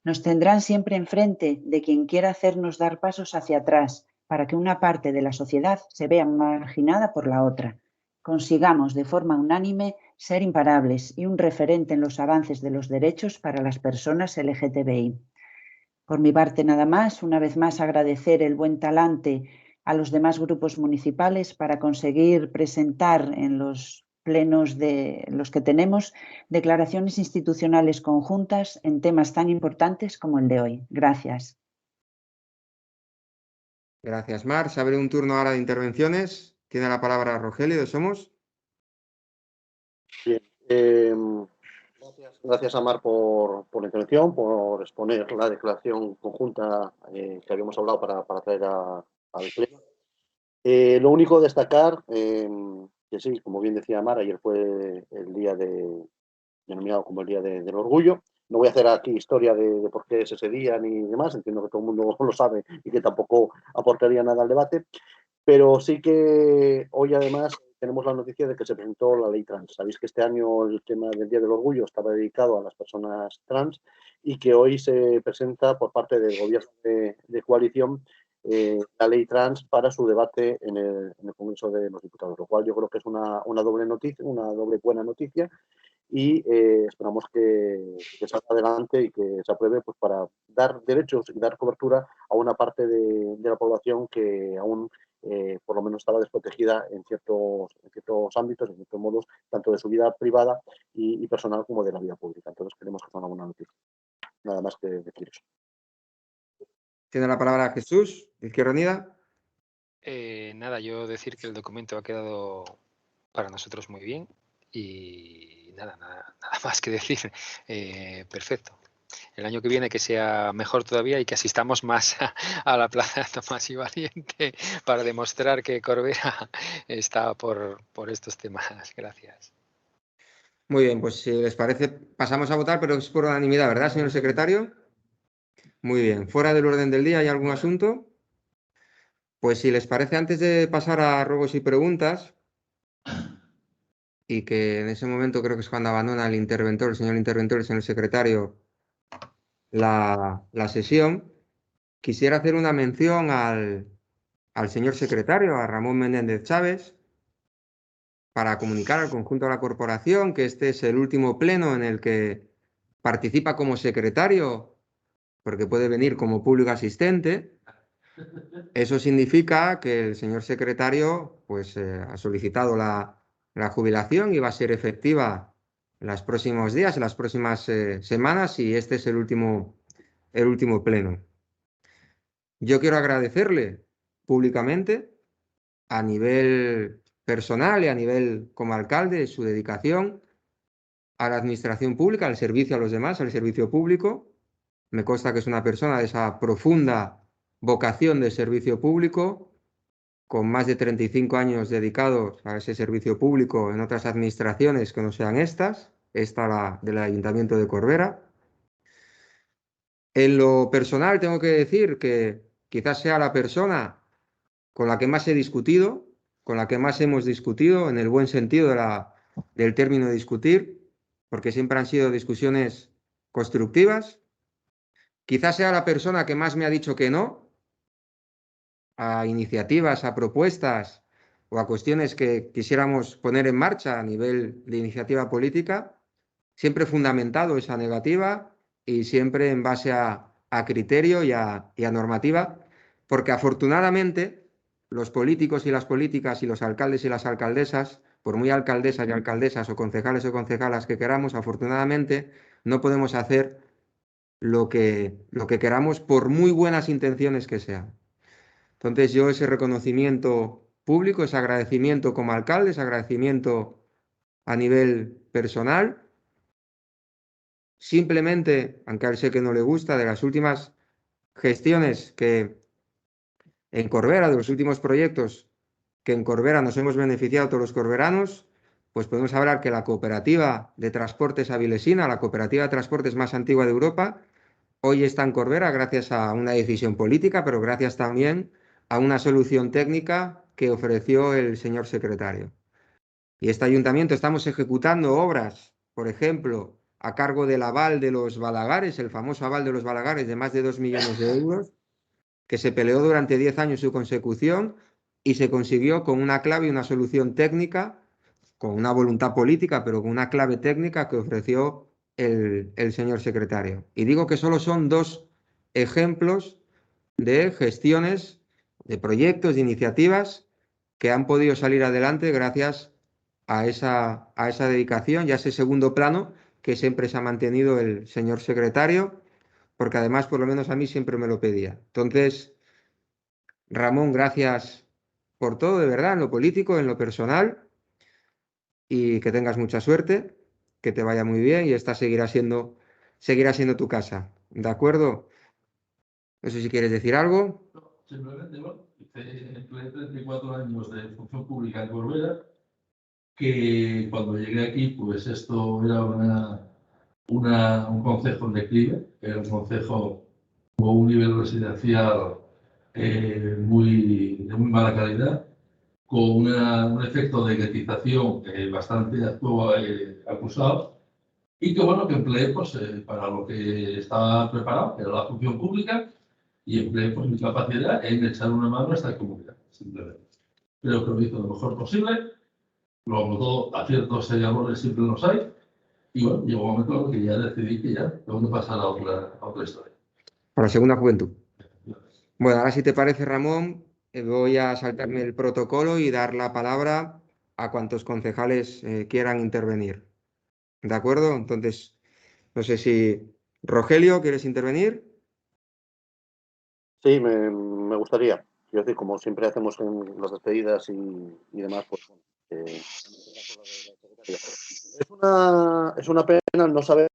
Nos tendrán siempre enfrente de quien quiera hacernos dar pasos hacia atrás para que una parte de la sociedad se vea marginada por la otra. Consigamos de forma unánime ser imparables y un referente en los avances de los derechos para las personas LGTBI. Por mi parte nada más, una vez más agradecer el buen talante a los demás grupos municipales para conseguir presentar en los plenos de los que tenemos declaraciones institucionales conjuntas en temas tan importantes como el de hoy. Gracias. Gracias, Mar. Se abre un turno ahora de intervenciones. Tiene la palabra Rogelio de Somos. Bien. Gracias a Mar por la intervención, por exponer la declaración conjunta que habíamos hablado para traer al pleno. Lo único destacar, que sí, como bien decía Mar, ayer fue el día denominado como el Día del Orgullo. No voy a hacer aquí historia de por qué es ese día ni demás, entiendo que todo el mundo lo sabe y que tampoco aportaría nada al debate, pero sí que hoy además tenemos la noticia de que se presentó la ley trans. Sabéis que este año el tema del Día del Orgullo estaba dedicado a las personas trans y que hoy se presenta por parte del gobierno de coalición la ley trans para su debate en el Congreso de los Diputados, lo cual yo creo que es una doble noticia, una doble buena noticia y esperamos que salga adelante y que se apruebe pues, para dar derechos y dar cobertura a una parte de la población que aún por lo menos estaba desprotegida en ciertos ámbitos, en ciertos modos, tanto de su vida privada y personal como de la vida pública. Entonces queremos que sea una buena noticia. Nada más que decir eso. Tiene la palabra Jesús, Izquierda Unida. Nada, yo decir que el documento ha quedado para nosotros muy bien y nada más que decir. Perfecto. El año que viene que sea mejor todavía y que asistamos más a la Plaza Tomás y Valiente para demostrar que Corbera está por estos temas. Gracias. Muy bien, pues si les parece pasamos a votar, pero es por unanimidad, ¿verdad, señor secretario? Muy bien. ¿Fuera del orden del día hay algún asunto? Pues si les parece, antes de pasar a ruegos y preguntas, y que en ese momento creo que es cuando abandona el señor interventor, el señor secretario, la sesión, quisiera hacer una mención al señor secretario, a Ramón Menéndez Chávez, para comunicar al conjunto de la corporación que este es el último pleno en el que participa como secretario, porque puede venir como público asistente. Eso significa que el señor secretario pues, ha solicitado la jubilación y va a ser efectiva en los próximos días, en las próximas semanas, y este es el último pleno. Yo quiero agradecerle públicamente, a nivel personal y a nivel como alcalde, su dedicación a la administración pública, al servicio a los demás, al servicio público, Me consta que es una persona de esa profunda vocación de servicio público, con más de 35 años dedicados a ese servicio público en otras administraciones que no sean esta del Ayuntamiento de Corbera. En lo personal tengo que decir que quizás sea la persona con la que más he discutido, con la que más hemos discutido, en el buen sentido del término discutir, porque siempre han sido discusiones constructivas. Quizás sea la persona que más me ha dicho que no a iniciativas, a propuestas o a cuestiones que quisiéramos poner en marcha a nivel de iniciativa política, siempre fundamentado esa negativa y siempre en base a criterio y a normativa, porque afortunadamente los políticos y las políticas y los alcaldes y las alcaldesas, por muy alcaldesas y alcaldesas o concejalas que queramos, afortunadamente no podemos hacer lo que queramos por muy buenas intenciones que sean. Entonces yo ese reconocimiento público, ese agradecimiento como alcalde, ese agradecimiento a nivel personal, simplemente, aunque a él sé que no le gusta, de las últimas gestiones que en Corbera, de los últimos proyectos que en Corbera nos hemos beneficiado todos los corberanos, pues podemos hablar que la cooperativa de transportes avilesina, la cooperativa de transportes más antigua de Europa, hoy está en Corbera gracias a una decisión política, pero gracias también a una solución técnica que ofreció el señor secretario. Y este ayuntamiento estamos ejecutando obras, por ejemplo, a cargo del aval de los Balagares, el famoso aval de los Balagares de más de 2 millones de euros, que se peleó durante 10 años su consecución y se consiguió con una clave y una solución técnica, con una voluntad política, pero con una clave técnica que ofreció el señor secretario. Y digo que solo son 2 ejemplos de gestiones, de proyectos, de iniciativas que han podido salir adelante gracias a esa dedicación y a ese segundo plano que siempre se ha mantenido el señor secretario, porque además, por lo menos a mí, siempre me lo pedía. Entonces, Ramón, gracias por todo, de verdad, en lo político, en lo personal, y que tengas mucha suerte, que te vaya muy bien y esta seguirá siendo tu casa. ¿De acuerdo? No sé si quieres decir algo. Simplemente, bueno, empleé 34 años de función pública en Corbera, que cuando llegué aquí, pues esto era un concejo en declive, era un concejo con un nivel residencial de muy mala calidad, con un efecto de guetización bastante acusado, y que bueno, que empleé pues, para lo que estaba preparado, que era la función pública, y empleé pues, mi capacidad en echar una mano a esta comunidad, simplemente. Creo que lo hizo lo mejor posible, luego todo aciertos y errores siempre los hay, y bueno, llegó un momento en el que ya decidí que ya tengo que pasar a otra historia. Para la segunda juventud. Bueno, ahora si te parece, Ramón, voy a saltarme el protocolo y dar la palabra a cuantos concejales quieran intervenir. ¿De acuerdo? Entonces, no sé si Rogelio, ¿quieres intervenir? Sí, me gustaría. Quiero decir, como siempre hacemos en las despedidas y demás, pues es una pena no saber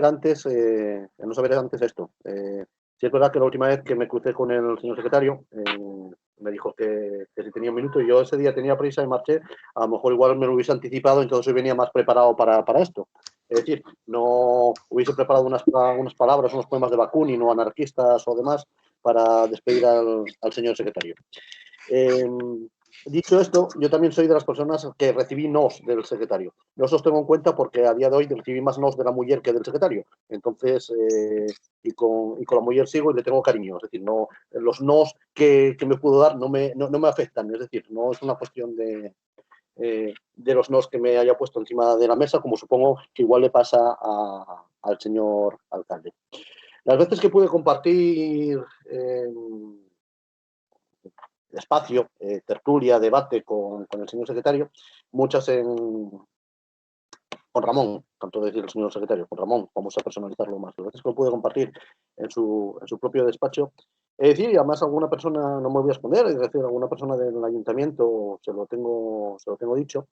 antes esto. Sí es verdad que la última vez que me crucé con el señor secretario, me dijo que si tenía un minuto, y yo ese día tenía prisa y marché. A lo mejor igual me lo hubiese anticipado, entonces hoy venía más preparado para esto. Es decir, no hubiese preparado unas palabras, unos poemas de Bakunin o anarquistas o demás para despedir al señor secretario. Dicho esto, yo también soy de las personas que recibí nos del secretario. No os tengo en cuenta porque a día de hoy recibí más nos de la mujer que del secretario. Entonces, y con la mujer sigo y le tengo cariño. Es decir, no, los nos que me pudo dar no me afectan. Es decir, no es una cuestión de los nos que me haya puesto encima de la mesa, como supongo que igual le pasa al señor alcalde. Las veces que pude compartir espacio, tertulia, debate con el señor secretario, muchas con Ramón, tanto decir el señor secretario, con Ramón, vamos a personalizarlo más. Las veces que lo pude compartir en su propio despacho, es decir, y además alguna persona, no me voy a esconder, es decir, alguna persona del ayuntamiento se lo tengo dicho,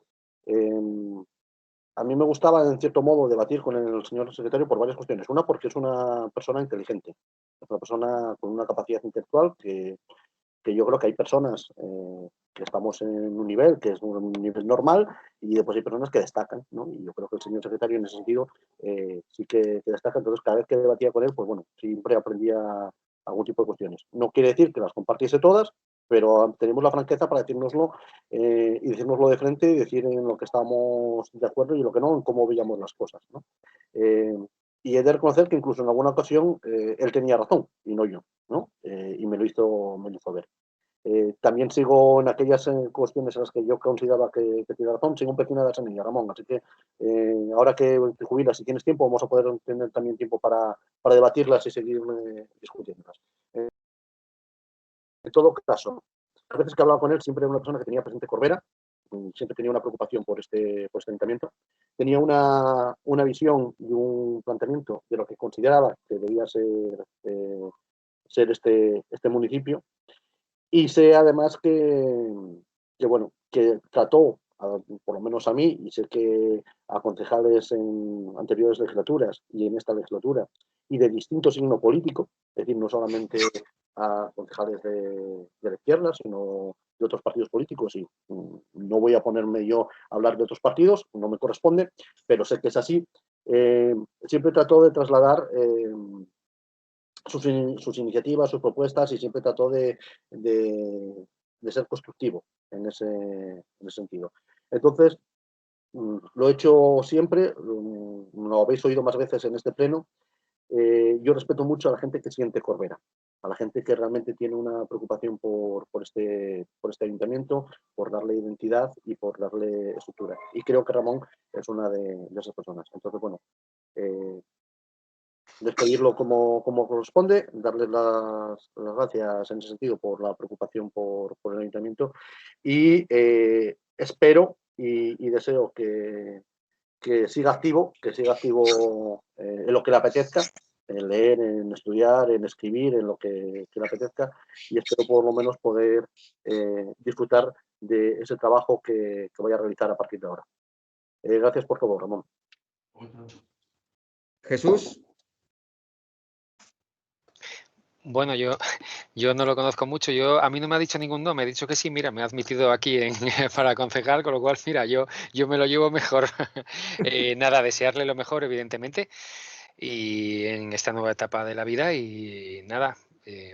a mí me gustaba, en cierto modo, debatir con el señor secretario por varias cuestiones. Una, porque es una persona inteligente, es una persona con una capacidad intelectual que yo creo que hay personas que estamos en un nivel que es un nivel normal y después hay personas que destacan, ¿no? Y yo creo que el señor secretario en ese sentido sí que destaca. Entonces, cada vez que debatía con él, pues bueno, siempre aprendía algún tipo de cuestiones. No quiere decir que las compartiese todas, pero tenemos la franqueza para decírnoslo y decírnoslo de frente y decir en lo que estábamos de acuerdo y lo que no, en cómo veíamos las cosas, ¿no? Y he de reconocer que incluso en alguna ocasión él tenía razón y no yo, ¿no? Y me lo hizo ver. También sigo en aquellas cuestiones en las que yo consideraba que tiene razón, sigo un pequeño de esa niña, Ramón. Así que ahora que te jubilas, si tienes tiempo, vamos a poder tener también tiempo para debatirlas y seguir discutiéndolas. En todo caso, a veces que he hablado con él, siempre era una persona que tenía presente Corbera, siempre tenía una preocupación por este ayuntamiento, tenía una visión y un planteamiento de lo que consideraba que debía ser este municipio, y sé además bueno, que trató, por lo menos a mí, y sé que a concejales en anteriores legislaturas y en esta legislatura, y de distinto signo político, es decir, no solamente a concejales de la izquierda, sino de otros partidos políticos, y no voy a ponerme yo a hablar de otros partidos, no me corresponde, pero sé que es así. Siempre trató de trasladar sus iniciativas, sus propuestas, y siempre trató de ser constructivo en ese sentido. Entonces, lo he hecho siempre, lo habéis oído más veces en este pleno. Yo respeto mucho a la gente que siente Corbera, a la gente que realmente tiene una preocupación por este ayuntamiento, por darle identidad y por darle estructura. Y creo que Ramón es una de esas personas. Entonces, bueno, despedirlo como corresponde, darles las gracias en ese sentido por la preocupación por el ayuntamiento, y espero y deseo que siga activo, en lo que le apetezca, en leer, en estudiar, en escribir, en lo que le apetezca, y espero por lo menos poder disfrutar de ese trabajo que voy a realizar a partir de ahora. Gracias por favor, Ramón. Jesús. Bueno, yo no lo conozco mucho. A mí no me ha dicho ningún no, me ha dicho que sí. Mira, me ha admitido aquí para concejal, con lo cual, mira, yo me lo llevo mejor. Nada, desearle lo mejor, evidentemente, y en esta nueva etapa de la vida, y nada,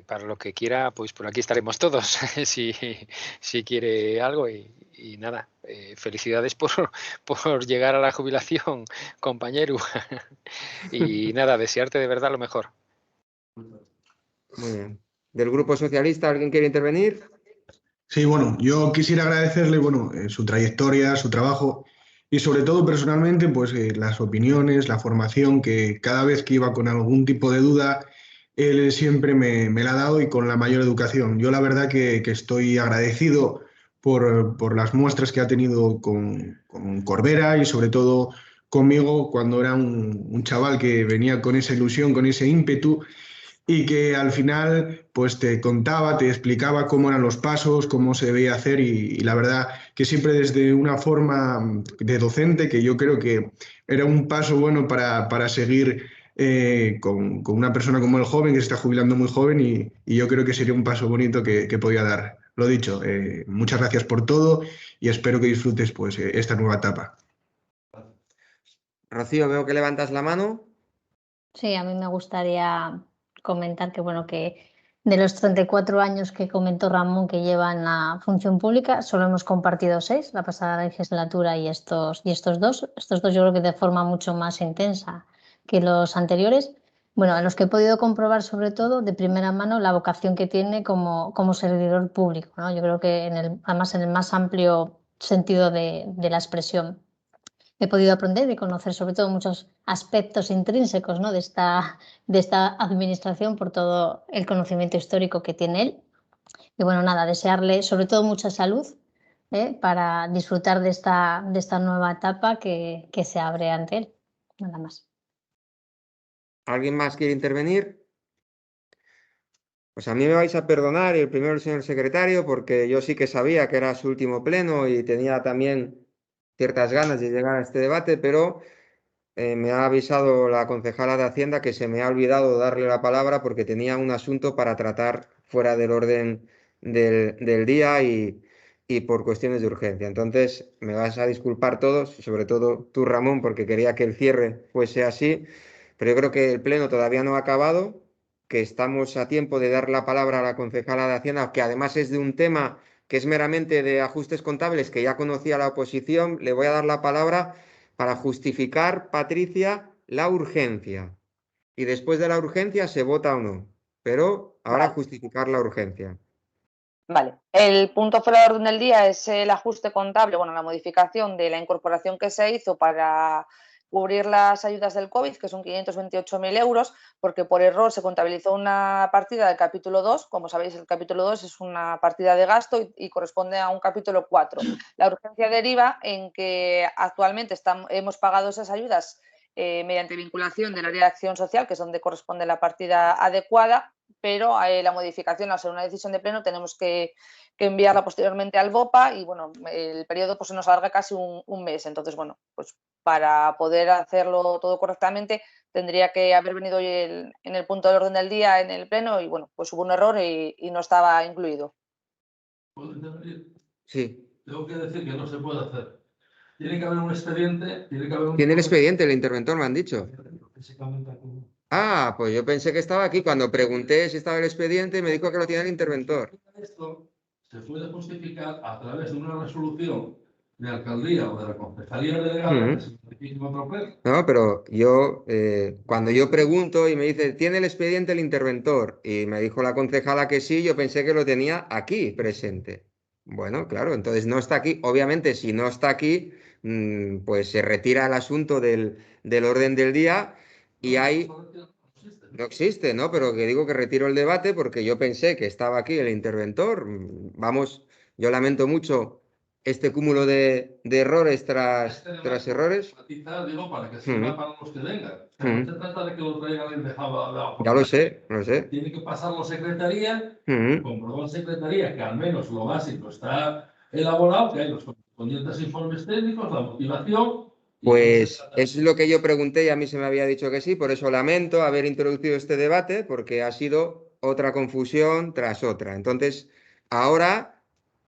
para lo que quiera, pues por aquí estaremos todos, si quiere algo, y nada, felicidades por llegar a la jubilación, compañero. Y nada, desearte de verdad lo mejor. Muy bien. ¿Del Grupo Socialista alguien quiere intervenir? Sí, bueno, yo quisiera agradecerle, bueno, su trayectoria, su trabajo y sobre todo personalmente, pues las opiniones, la formación, que cada vez que iba con algún tipo de duda, él siempre me la ha dado, y con la mayor educación. Yo la verdad que estoy agradecido por las muestras que ha tenido con Corbera y sobre todo conmigo cuando era un chaval que venía con esa ilusión, con ese ímpetu, y que al final pues te contaba, te explicaba cómo eran los pasos, cómo se debía hacer, y la verdad que siempre desde una forma de docente, que yo creo que era un paso bueno para seguir con una persona como el joven, que se está jubilando muy joven, y yo creo que sería un paso bonito que podía dar. Lo dicho, muchas gracias por todo y espero que disfrutes pues esta nueva etapa. Rocío, veo que levantas la mano. Sí, a mí me gustaría comentar que, bueno, que de los 34 años que comentó Ramón que lleva en la función pública, solo hemos compartido 6, la pasada legislatura y estos dos. Estos dos yo creo que de forma mucho más intensa que los anteriores. Bueno, en los que he podido comprobar sobre todo de primera mano la vocación que tiene como servidor público, ¿no? Yo creo que además en el más amplio sentido de la expresión. He podido aprender y conocer sobre todo muchos aspectos intrínsecos, ¿no?, de esta administración por todo el conocimiento histórico que tiene él. Y bueno, nada, desearle sobre todo mucha salud para disfrutar de esta nueva etapa que se abre ante él. Nada más. ¿Alguien más quiere intervenir? Pues a mí me vais a perdonar, y el primero el señor secretario, porque yo sí que sabía que era su último pleno y tenía también ciertas ganas de llegar a este debate, pero me ha avisado la concejala de Hacienda que se me ha olvidado darle la palabra porque tenía un asunto para tratar fuera del orden del día y por cuestiones de urgencia. Entonces, me vas a disculpar todos, y sobre todo tú, Ramón, porque quería que el cierre fuese así, pero yo creo que el pleno todavía no ha acabado, que estamos a tiempo de dar la palabra a la concejala de Hacienda, que además es de un tema que es meramente de ajustes contables, que ya conocía la oposición. Le voy a dar la palabra para justificar, Patricia, la urgencia. Y después de la urgencia se vota o no. Pero ahora Vale. justificar la urgencia. Vale, el punto fuera de orden del día es el ajuste contable, bueno, la modificación de la incorporación que se hizo para cubrir las ayudas del COVID, que son 528.000 euros, porque por error se contabilizó una partida del capítulo 2. Como sabéis, el capítulo 2 es una partida de gasto y corresponde a un capítulo 4. La urgencia deriva en que actualmente hemos pagado esas ayudas mediante vinculación del área de acción social, que es donde corresponde la partida adecuada, pero la modificación, al ser una decisión de pleno, tenemos que enviarla posteriormente al BOPA y bueno, el periodo pues se nos alarga casi un mes. Entonces, bueno, pues para poder hacerlo todo correctamente tendría que haber venido hoy en el punto del orden del día en el pleno y bueno, pues hubo un error y no estaba incluido. ¿Puedo intervenir? Sí. Tengo que decir que no se puede hacer. Tiene que haber un expediente, tiene que haber un... Tiene el expediente, el interventor, me han dicho. Ah, pues yo pensé que estaba aquí. Cuando pregunté si estaba el expediente, me dijo que lo tiene el interventor. Esto se puede justificar a través de una resolución de alcaldía o de la concejalía delegada que se notifique en otro pleno. No, pero yo, cuando yo pregunto y me dice, ¿tiene el expediente el interventor? Y me dijo la concejala que sí, yo pensé que lo tenía aquí presente. Bueno, claro, entonces no está aquí. Obviamente, si no está aquí, pues se retira el asunto del orden del día y hay... No existe, ¿no? Pero que digo que retiro el debate porque yo pensé que estaba aquí el interventor. Vamos, yo lamento mucho este cúmulo de errores tras errores. Digo, para que sirva para los que vengan. No se trata de que lo traigan el dejado. Ya lo sé, lo sé. Tiene que pasarlo a secretaría, comprobar secretaría que al menos lo básico está elaborado, que hay los correspondientes informes técnicos, la motivación. Pues es lo que yo pregunté y a mí se me había dicho que sí, por eso lamento haber introducido este debate, porque ha sido otra confusión tras otra. Entonces, ahora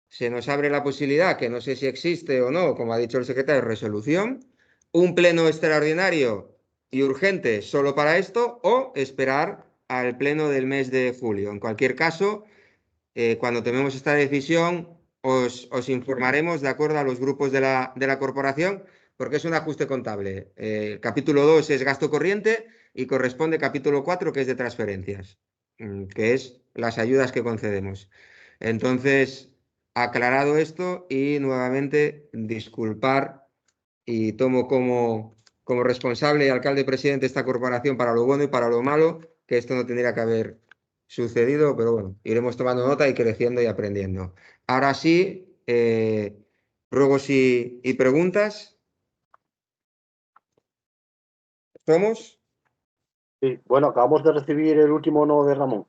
se nos abre la posibilidad, que no sé si existe o no, como ha dicho el secretario, resolución, un pleno extraordinario y urgente solo para esto, o esperar al pleno del mes de julio. En cualquier caso, cuando tomemos esta decisión, os informaremos de acuerdo a los grupos de la corporación, porque es un ajuste contable. El capítulo 2 es gasto corriente y corresponde capítulo 4, que es de transferencias, que es las ayudas que concedemos. Entonces, aclarado esto y nuevamente disculpar, y tomo como responsable y alcalde presidente de esta corporación para lo bueno y para lo malo, que esto no tendría que haber sucedido, pero bueno, iremos tomando nota y creciendo y aprendiendo. Ahora sí, ruegos y preguntas. ¿Somos? Sí, bueno, acabamos de recibir el último no de Ramón.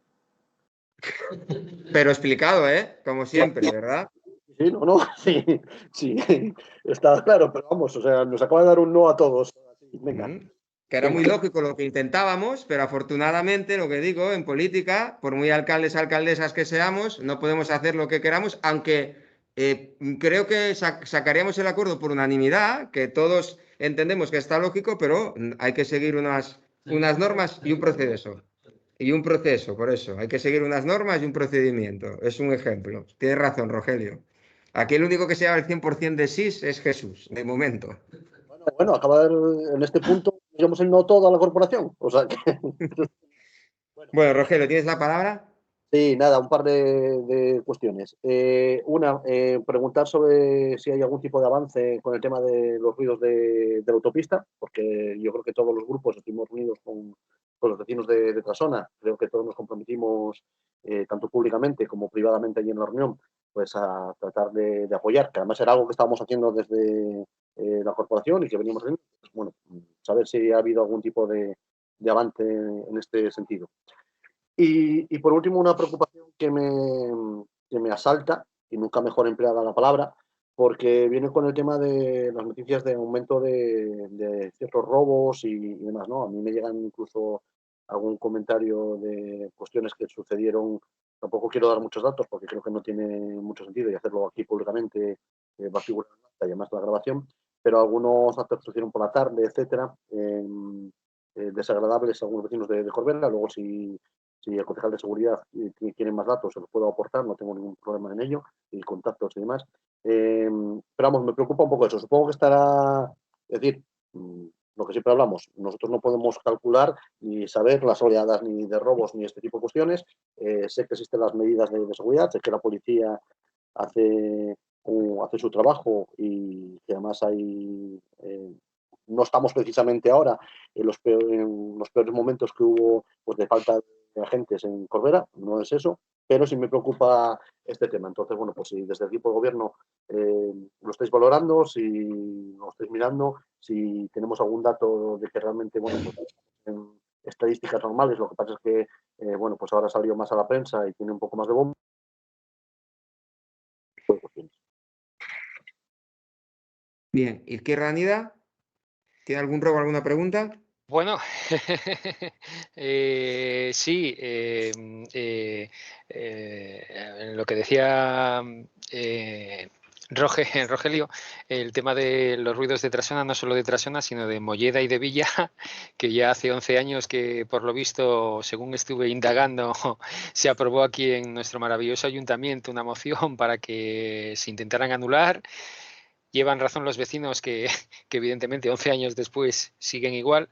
Pero explicado, como siempre, ¿verdad? Sí, no, sí, sí, está claro, pero vamos, o sea, nos acaba de dar un no a todos. Venga. Que era muy lógico lo que intentábamos, pero afortunadamente, lo que digo, en política, por muy alcaldes, alcaldesas que seamos, no podemos hacer lo que queramos, aunque creo que sacaríamos el acuerdo por unanimidad, que todos entendemos que está lógico, pero hay que seguir unas normas y un proceso. Y un proceso, por eso, hay que seguir unas normas y un procedimiento. Es un ejemplo. Tienes razón, Rogelio. Aquí el único que se lleva el 100% de sí es Jesús, de momento. Bueno, acaba en este punto, digamos el no todo a la corporación. O sea que... Bueno, Rogelio, ¿tienes la palabra? Sí, nada, un par de cuestiones. Una, preguntar sobre si hay algún tipo de avance con el tema de los ruidos de la autopista, porque yo creo que todos los grupos estuvimos reunidos con los vecinos de Trasona. Creo que todos nos comprometimos, tanto públicamente como privadamente allí en la reunión, pues a tratar de apoyar, que además era algo que estábamos haciendo desde la corporación y que veníamos haciendo. Pues, bueno, saber si ha habido algún tipo de avance en este sentido. Y por último, una preocupación que me asalta, y nunca mejor empleada la palabra, porque viene con el tema de las noticias de aumento de ciertos robos y demás, ¿no? A mí me llegan incluso algún comentario de cuestiones que sucedieron. Tampoco quiero dar muchos datos porque creo que no tiene mucho sentido y hacerlo aquí públicamente va a figurar en acta y además la grabación, pero algunos actos que sucedieron por la tarde, etcétera, desagradables a algunos vecinos de Corbera. Luego, si el concejal de seguridad tiene más datos, se los puedo aportar, no tengo ningún problema en ello, y contactos y demás. Pero vamos, me preocupa un poco eso. Supongo que estará, es decir, lo que siempre hablamos, nosotros no podemos calcular ni saber las oleadas ni de robos ni este tipo de cuestiones. Sé que existen las medidas de seguridad, sé que la policía hace su trabajo y que además hay... no estamos precisamente ahora en los peores momentos que hubo pues, de falta de agentes en Corbera, no es eso, pero sí me preocupa este tema. Entonces, bueno, pues si desde el equipo de gobierno lo estáis valorando, si lo estáis mirando, si tenemos algún dato de que realmente, bueno, pues en estadísticas normales, lo que pasa es que, bueno, pues ahora salió más a la prensa y tiene un poco más de bombo. Bien, Izquierda Unida, ¿tiene algún robo, alguna pregunta? Bueno, sí, lo que decía Rogelio, el tema de los ruidos de Trasona, no solo de Trasona, sino de Molleda y de Villa, que ya hace 11 años que, por lo visto, según estuve indagando, se aprobó aquí en nuestro maravilloso ayuntamiento una moción para que se intentaran anular. Llevan razón los vecinos que evidentemente 11 años después siguen igual.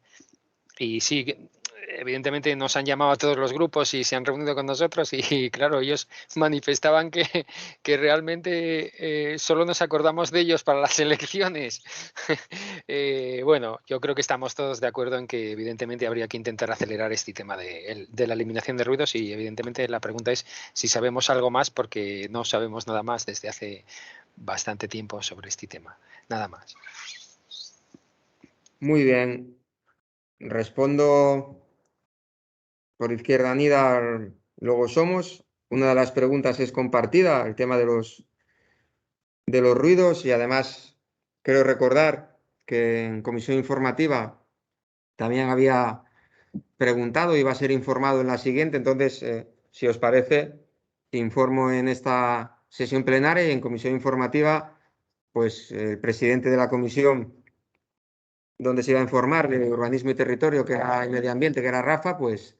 Y sí, evidentemente nos han llamado a todos los grupos y se han reunido con nosotros y claro, ellos manifestaban que realmente solo nos acordamos de ellos para las elecciones. Bueno, yo creo que estamos todos de acuerdo en que evidentemente habría que intentar acelerar este tema de la eliminación de ruidos y evidentemente la pregunta es si sabemos algo más porque no sabemos nada más desde hace bastante tiempo sobre este tema. Nada más. Muy bien. Respondo por Izquierda Unida, luego somos. Una de las preguntas es compartida, el tema de los ruidos, y además creo recordar que en comisión informativa también había preguntado, iba a ser informado en la siguiente. Entonces, si os parece, informo en esta sesión plenaria y en comisión informativa, pues el presidente de la comisión donde se iba a informar de urbanismo y territorio, que era y medio ambiente, que era Rafa, pues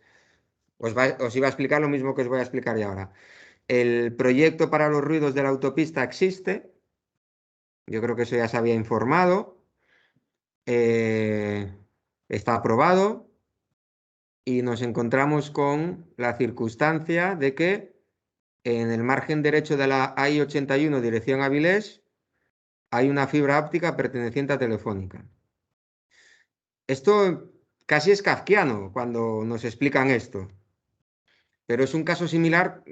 os iba a explicar lo mismo que os voy a explicar ya ahora. El proyecto para los ruidos de la autopista existe. Yo creo que eso ya se había informado. Está aprobado y nos encontramos con la circunstancia de que en el margen derecho de la I-81 dirección Avilés hay una fibra óptica perteneciente a Telefónica. Esto casi es kafkiano cuando nos explican esto, pero es un caso similar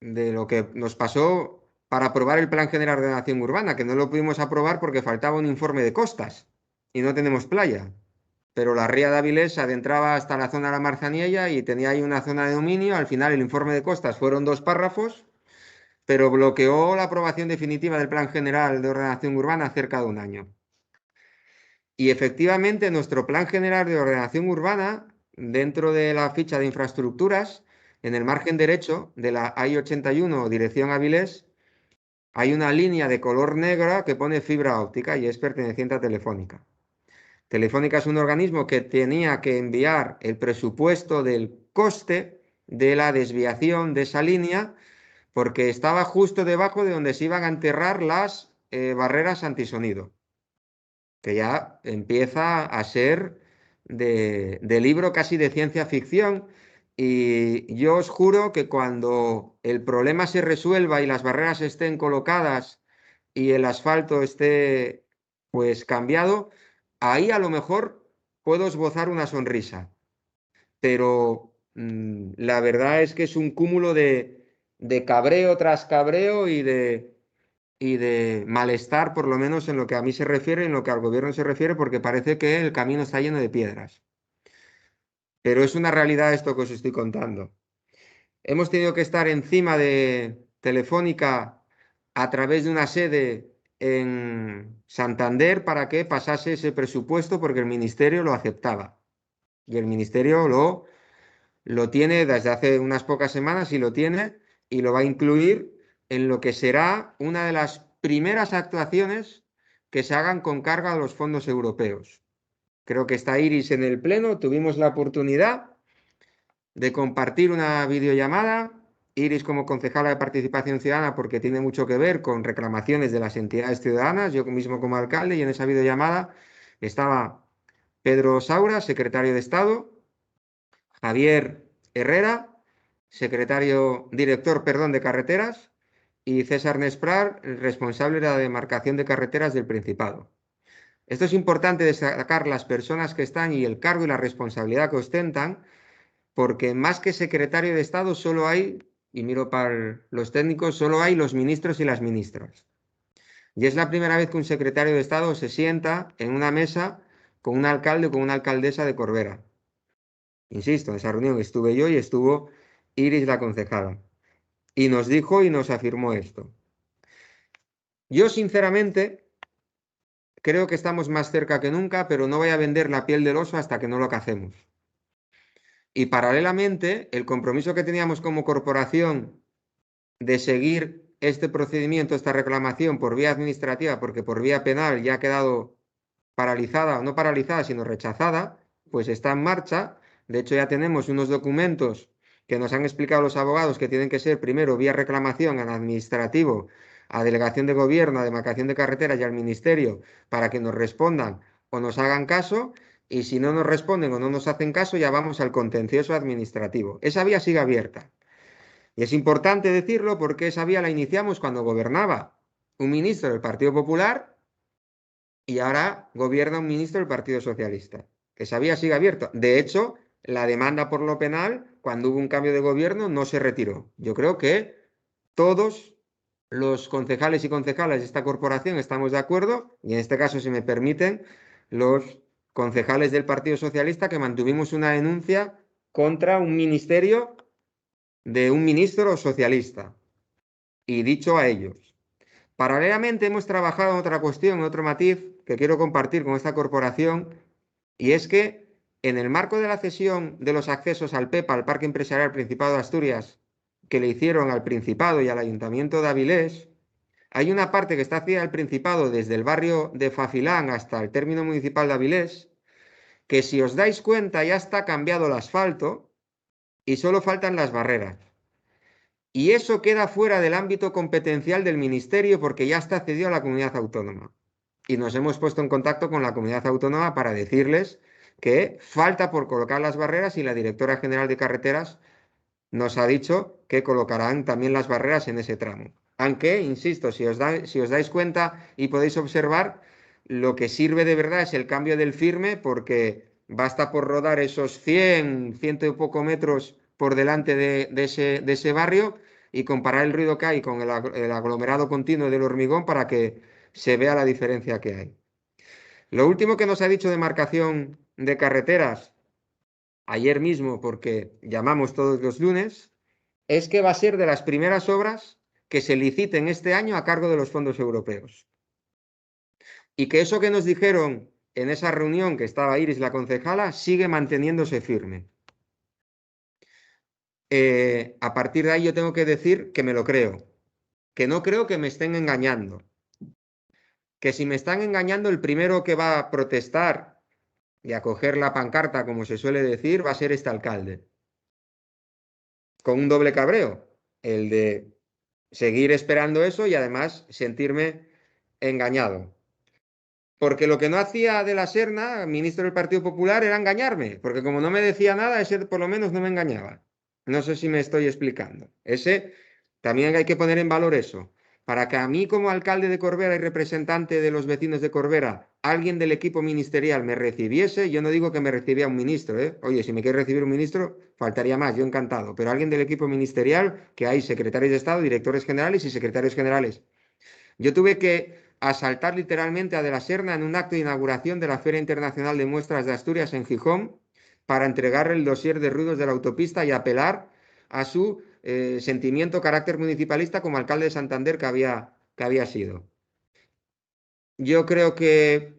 de lo que nos pasó para aprobar el Plan General de Ordenación Urbana, que no lo pudimos aprobar porque faltaba un informe de costas y no tenemos playa. Pero la ría de Avilés adentraba hasta la zona de la Marzaniella y tenía ahí una zona de dominio. Al final el informe de costas fueron 2 párrafos, pero bloqueó la aprobación definitiva del Plan General de Ordenación Urbana cerca de un año. Y efectivamente nuestro Plan General de Ordenación Urbana, dentro de la ficha de infraestructuras, en el margen derecho de la I-81 dirección Avilés, hay una línea de color negra que pone fibra óptica y es perteneciente a Telefónica. Telefónica es un organismo que tenía que enviar el presupuesto del coste de la desviación de esa línea porque estaba justo debajo de donde se iban a enterrar las barreras antisonido, que ya empieza a ser de libro casi de ciencia ficción. Y yo os juro que cuando el problema se resuelva y las barreras estén colocadas y el asfalto esté pues cambiado, ahí a lo mejor puedo esbozar una sonrisa. Pero la verdad es que es un cúmulo de cabreo tras cabreo y de malestar, por lo menos en lo que a mí se refiere, en lo que al gobierno se refiere, porque parece que el camino está lleno de piedras. Pero es una realidad esto que os estoy contando. Hemos tenido que estar encima de Telefónica a través de una sede en Santander para que pasase ese presupuesto porque el ministerio lo aceptaba. Y el ministerio lo tiene desde hace unas pocas semanas y lo tiene y lo va a incluir en lo que será una de las primeras actuaciones que se hagan con carga a los fondos europeos. Creo que está Iris en el pleno, tuvimos la oportunidad de compartir una videollamada. Iris como concejala de Participación Ciudadana porque tiene mucho que ver con reclamaciones de las entidades ciudadanas, yo mismo como alcalde, y en esa videollamada estaba Pedro Saura, secretario de Estado, Javier Herrera, director de Carreteras, y César Nesprar, el responsable de la demarcación de carreteras del Principado. Esto es importante destacar las personas que están y el cargo y la responsabilidad que ostentan, porque más que secretario de Estado solo hay, y miro para los técnicos, solo hay los ministros y las ministras. Y es la primera vez que un secretario de Estado se sienta en una mesa con un alcalde o con una alcaldesa de Corbera. Insisto, en esa reunión estuve yo y estuvo Iris, la concejala. Y nos dijo y nos afirmó esto. Yo, sinceramente, creo que estamos más cerca que nunca, pero no voy a vender la piel del oso hasta que no lo cacemos. Y paralelamente, el compromiso que teníamos como corporación de seguir este procedimiento, esta reclamación por vía administrativa, porque por vía penal ya ha quedado paralizada, o no paralizada, sino rechazada, pues está en marcha. De hecho, ya tenemos unos documentos que nos han explicado los abogados que tienen que ser primero vía reclamación al administrativo, a delegación de gobierno, a demarcación de carreteras y al ministerio para que nos respondan o nos hagan caso, y si no nos responden o no nos hacen caso, ya vamos al contencioso administrativo. Esa vía sigue abierta. Y es importante decirlo porque esa vía la iniciamos cuando gobernaba un ministro del Partido Popular y ahora gobierna un ministro del Partido Socialista. Esa vía sigue abierta. De hecho, la demanda por lo penal, cuando hubo un cambio de gobierno, no se retiró. Yo creo que todos los concejales y concejalas de esta corporación estamos de acuerdo, y en este caso, si me permiten, los concejales del Partido Socialista, que mantuvimos una denuncia contra un ministerio de un ministro socialista. Y dicho a ellos, paralelamente hemos trabajado en otra cuestión, en otro matiz que quiero compartir con esta corporación, y es que en el marco de la cesión de los accesos al PEPA, al Parque Empresarial Principado de Asturias, que le hicieron al Principado y al Ayuntamiento de Avilés, hay una parte que está hacia el Principado desde el barrio de Fafilán hasta el término municipal de Avilés, que si os dais cuenta ya está cambiado el asfalto y solo faltan las barreras. Y eso queda fuera del ámbito competencial del Ministerio porque ya está cedido a la comunidad autónoma. Y nos hemos puesto en contacto con la comunidad autónoma para decirles que falta por colocar las barreras, y la directora general de carreteras nos ha dicho que colocarán también las barreras en ese tramo. Aunque, insisto, si os dais cuenta y podéis observar, lo que sirve de verdad es el cambio del firme, porque basta por rodar esos 100 y poco metros por delante de ese barrio y comparar el ruido que hay con el aglomerado continuo del hormigón para que se vea la diferencia que hay. Lo último que nos ha dicho demarcación de carreteras ayer mismo, porque llamamos todos los lunes, es que va a ser de las primeras obras que se liciten este año a cargo de los fondos europeos. Y que eso que nos dijeron en esa reunión que estaba Iris, la concejala, sigue manteniéndose firme. A partir de ahí yo tengo que decir que me lo creo, que no creo que me estén engañando, que si me están engañando, el primero que va a protestar y a coger la pancarta, como se suele decir, va a ser este alcalde. Con un doble cabreo, el de seguir esperando eso y además sentirme engañado. Porque lo que no hacía de la Serna, ministro del Partido Popular, era engañarme, porque como no me decía nada, ese por lo menos no me engañaba. No sé si me estoy explicando. Ese también hay que poner en valor eso. Para que a mí como alcalde de Corbera y representante de los vecinos de Corbera, alguien del equipo ministerial me recibiese, yo no digo que me recibía un ministro, ¿eh? Oye, si me quiere recibir un ministro, faltaría más, yo encantado. Pero alguien del equipo ministerial, que hay secretarios de Estado, directores generales y secretarios generales. Yo tuve que asaltar literalmente a De la Serna en un acto de inauguración de la Feria Internacional de Muestras de Asturias en Gijón para entregarle el dossier de ruidos de la autopista y apelar a su sentimiento, carácter municipalista como alcalde de Santander que había sido. yo creo que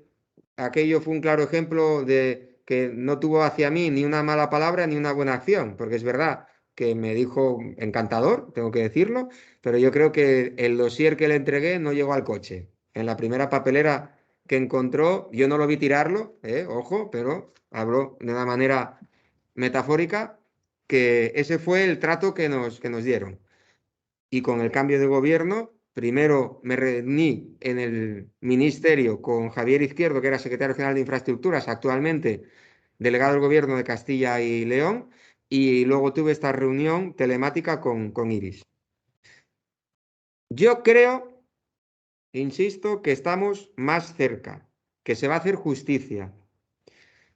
aquello fue un claro ejemplo de que no tuvo hacia mí ni una mala palabra ni una buena acción, porque es verdad que me dijo encantador, tengo que decirlo, pero yo creo que el dossier que le entregué no llegó al coche. En la primera papelera que encontró, yo no lo vi tirarlo, ojo, pero hablo de una manera metafórica, que ese fue el trato que nos dieron. Y con el cambio de gobierno, primero me reuní en el ministerio con Javier Izquierdo, que era secretario general de Infraestructuras, actualmente delegado del gobierno de Castilla y León, y luego tuve esta reunión telemática con Iris. Yo creo, insisto, que estamos más cerca, que se va a hacer justicia,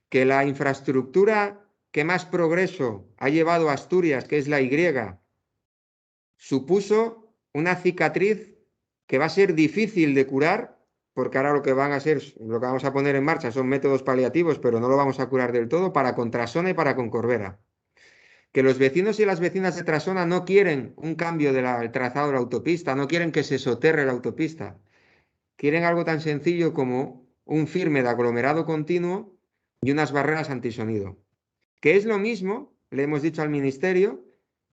que la infraestructura que más progreso ha llevado a Asturias, que es la Y, supuso una cicatriz que va a ser difícil de curar, porque ahora lo que vamos a poner en marcha son métodos paliativos, pero no lo vamos a curar del todo, para con Trasona y para con Corbera. Que los vecinos y las vecinas de Trasona no quieren un cambio del trazado de la autopista, no quieren que se soterre la autopista. Quieren algo tan sencillo como un firme de aglomerado continuo y unas barreras antisonido. Que es lo mismo, le hemos dicho al Ministerio,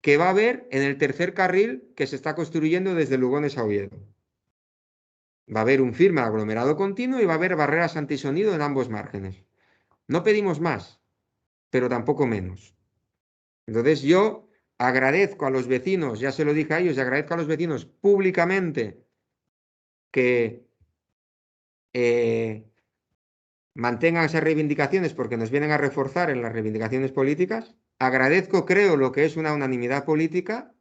que va a haber en el tercer carril que se está construyendo desde Lugones a Oviedo. Va a haber un firme de aglomerado continuo y va a haber barreras antisonido en ambos márgenes. No pedimos más, pero tampoco menos. Entonces yo agradezco a los vecinos, ya se lo dije a ellos, y agradezco a los vecinos públicamente que mantengan esas reivindicaciones porque nos vienen a reforzar en las reivindicaciones políticas. Agradezco, creo, lo que es una unanimidad política.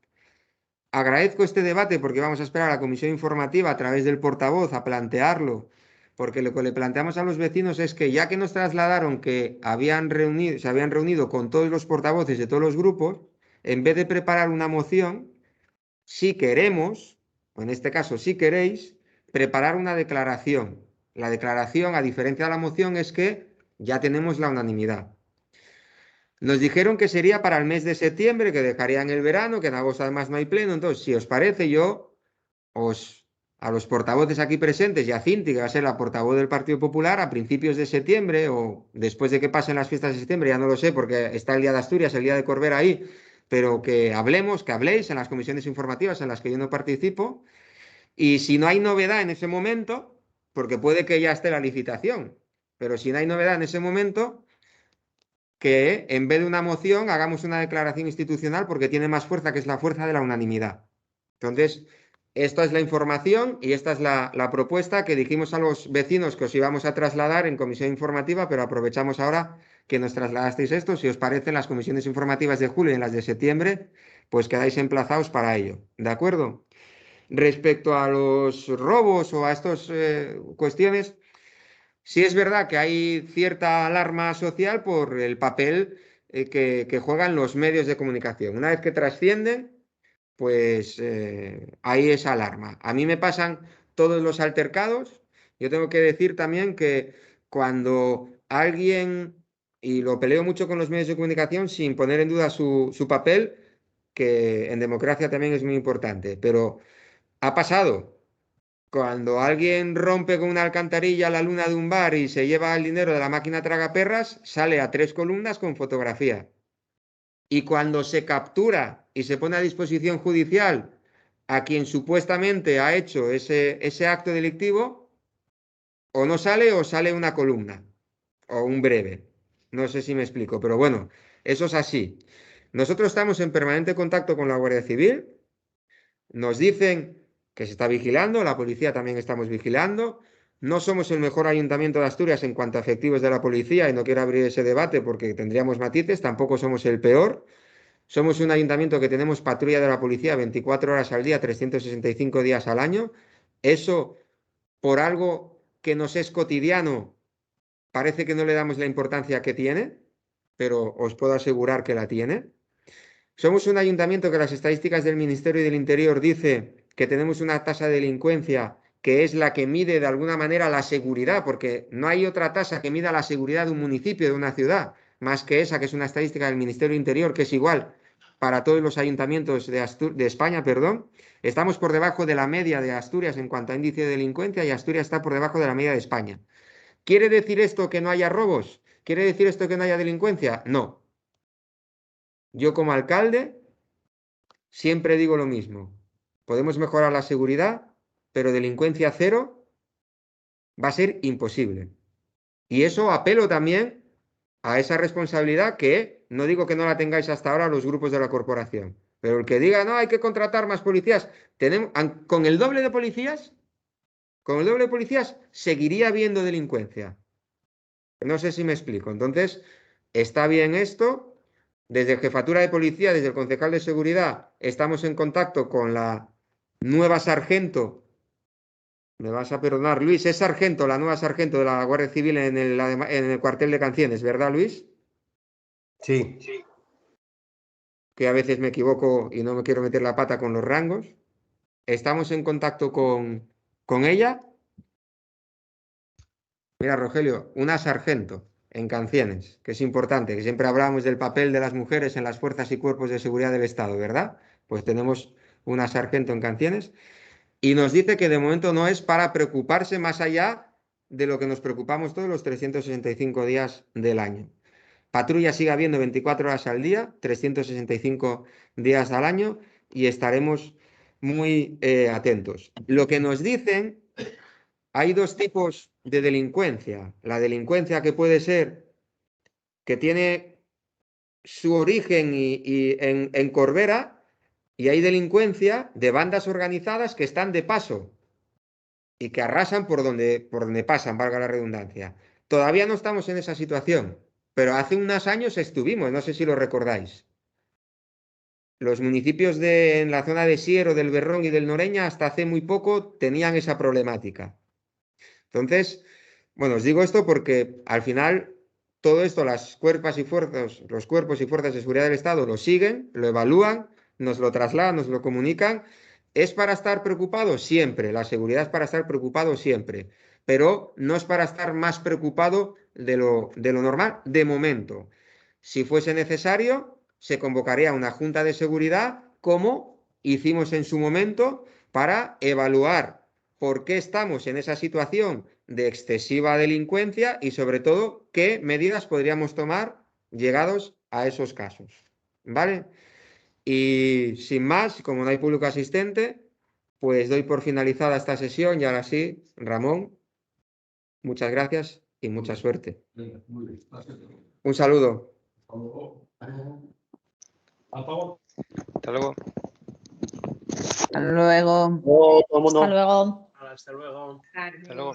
Agradezco este debate porque vamos a esperar a la comisión informativa a través del portavoz a plantearlo, porque lo que le planteamos a los vecinos es que ya que nos trasladaron que se habían reunido con todos los portavoces de todos los grupos, en vez de preparar una moción, si queremos, o en este caso si queréis, preparar una declaración. La declaración, a diferencia de la moción, es que ya tenemos la unanimidad. Nos dijeron que sería para el mes de septiembre, que dejarían el verano, que en agosto además no hay pleno. Entonces, si os parece, yo a los portavoces aquí presentes y a Cinti, que va a ser la portavoz del Partido Popular, a principios de septiembre o después de que pasen las fiestas de septiembre, ya no lo sé porque está el Día de Asturias, el Día de Corbera ahí, pero que habléis en las comisiones informativas en las que yo no participo. Y si no hay novedad en ese momento, porque puede que ya esté la licitación, pero si no hay novedad en ese momento, que en vez de una moción hagamos una declaración institucional porque tiene más fuerza, que es la fuerza de la unanimidad. Entonces, esta es la información y esta es la propuesta que dijimos a los vecinos que os íbamos a trasladar en comisión informativa, pero aprovechamos ahora que nos trasladasteis esto. Si os parecen las comisiones informativas de julio y en las de septiembre, pues quedáis emplazados para ello. ¿De acuerdo? Respecto a los robos o a estas cuestiones, sí es verdad que hay cierta alarma social por el papel que juegan los medios de comunicación. Una vez que trascienden, pues hay esa alarma. A mí me pasan todos los altercados. Yo tengo que decir también que cuando alguien, y lo peleo mucho con los medios de comunicación sin poner en duda su papel, que en democracia también es muy importante, pero ha pasado. Cuando alguien rompe con una alcantarilla la luna de un bar y se lleva el dinero de la máquina tragaperras, sale a 3 columnas con fotografía. Y cuando se captura y se pone a disposición judicial a quien supuestamente ha hecho ese acto delictivo, o no sale o sale una columna o un breve. No sé si me explico, pero bueno, eso es así. Nosotros estamos en permanente contacto con la Guardia Civil. Nos dicen que se está vigilando, la policía también estamos vigilando. No somos el mejor ayuntamiento de Asturias en cuanto a efectivos de la policía y no quiero abrir ese debate porque tendríamos matices, tampoco somos el peor. Somos un ayuntamiento que tenemos patrulla de la policía 24 horas al día, 365 días al año. Eso, por algo que nos es cotidiano, parece que no le damos la importancia que tiene, pero os puedo asegurar que la tiene. Somos un ayuntamiento que las estadísticas del Ministerio del Interior dice que tenemos una tasa de delincuencia que es la que mide de alguna manera la seguridad, porque no hay otra tasa que mida la seguridad de un municipio, de una ciudad, más que esa, que es una estadística del Ministerio del Interior, que es igual para todos los ayuntamientos de España, perdón. Estamos por debajo de la media de Asturias en cuanto a índice de delincuencia y Asturias está por debajo de la media de España. ¿Quiere decir esto que no haya robos? ¿Quiere decir esto que no haya delincuencia? No. Yo como alcalde siempre digo lo mismo. Podemos mejorar la seguridad, pero delincuencia cero va a ser imposible. Y eso apelo también a esa responsabilidad que, no digo que no la tengáis hasta ahora los grupos de la corporación, pero el que diga, no, hay que contratar más policías, con el doble de policías, seguiría habiendo delincuencia. No sé si me explico. Entonces, está bien esto. Desde Jefatura de Policía, desde el concejal de Seguridad, estamos en contacto con la nueva sargento. Me vas a perdonar, Luis, es sargento, la nueva sargento de la Guardia Civil en el cuartel de Canciones, ¿verdad, Luis? Sí. Que a veces me equivoco y no me quiero meter la pata con los rangos. Estamos en contacto con ella. Mira, Rogelio, una sargento en Canciones, que es importante, que siempre hablamos del papel de las mujeres en las fuerzas y cuerpos de seguridad del Estado, ¿verdad? Pues tenemos una sargento en Canciones y nos dice que de momento no es para preocuparse más allá de lo que nos preocupamos todos los 365 días del año. Patrulla sigue habiendo 24 horas al día, 365 días al año y estaremos muy atentos. Lo que nos dicen, hay dos tipos de delincuencia. La delincuencia que puede ser, que tiene su origen en Corbera, y hay delincuencia de bandas organizadas que están de paso y que arrasan por donde pasan, valga la redundancia. Todavía no estamos en esa situación, pero hace unos años estuvimos, no sé si lo recordáis. Los municipios en la zona de Siero, del Berrón y del Noreña hasta hace muy poco tenían esa problemática. Entonces, bueno, os digo esto porque al final todo esto los cuerpos y fuerzas de seguridad del Estado lo siguen, lo evalúan, nos lo trasladan, nos lo comunican. ¿Es para estar preocupado? Siempre. La seguridad es para estar preocupado siempre. Pero no es para estar más preocupado de lo normal de momento. Si fuese necesario, se convocaría una junta de seguridad, como hicimos en su momento, para evaluar por qué estamos en esa situación de excesiva delincuencia y, sobre todo, qué medidas podríamos tomar llegados a esos casos. ¿Vale? Y sin más, como no hay público asistente, pues doy por finalizada esta sesión y ahora sí, Ramón, muchas gracias y mucha suerte. Venga, muy bien. Gracias. Un saludo. Hasta luego. Hasta luego. Hasta luego. Todo el mundo. Hasta luego. Hasta luego. Hasta luego.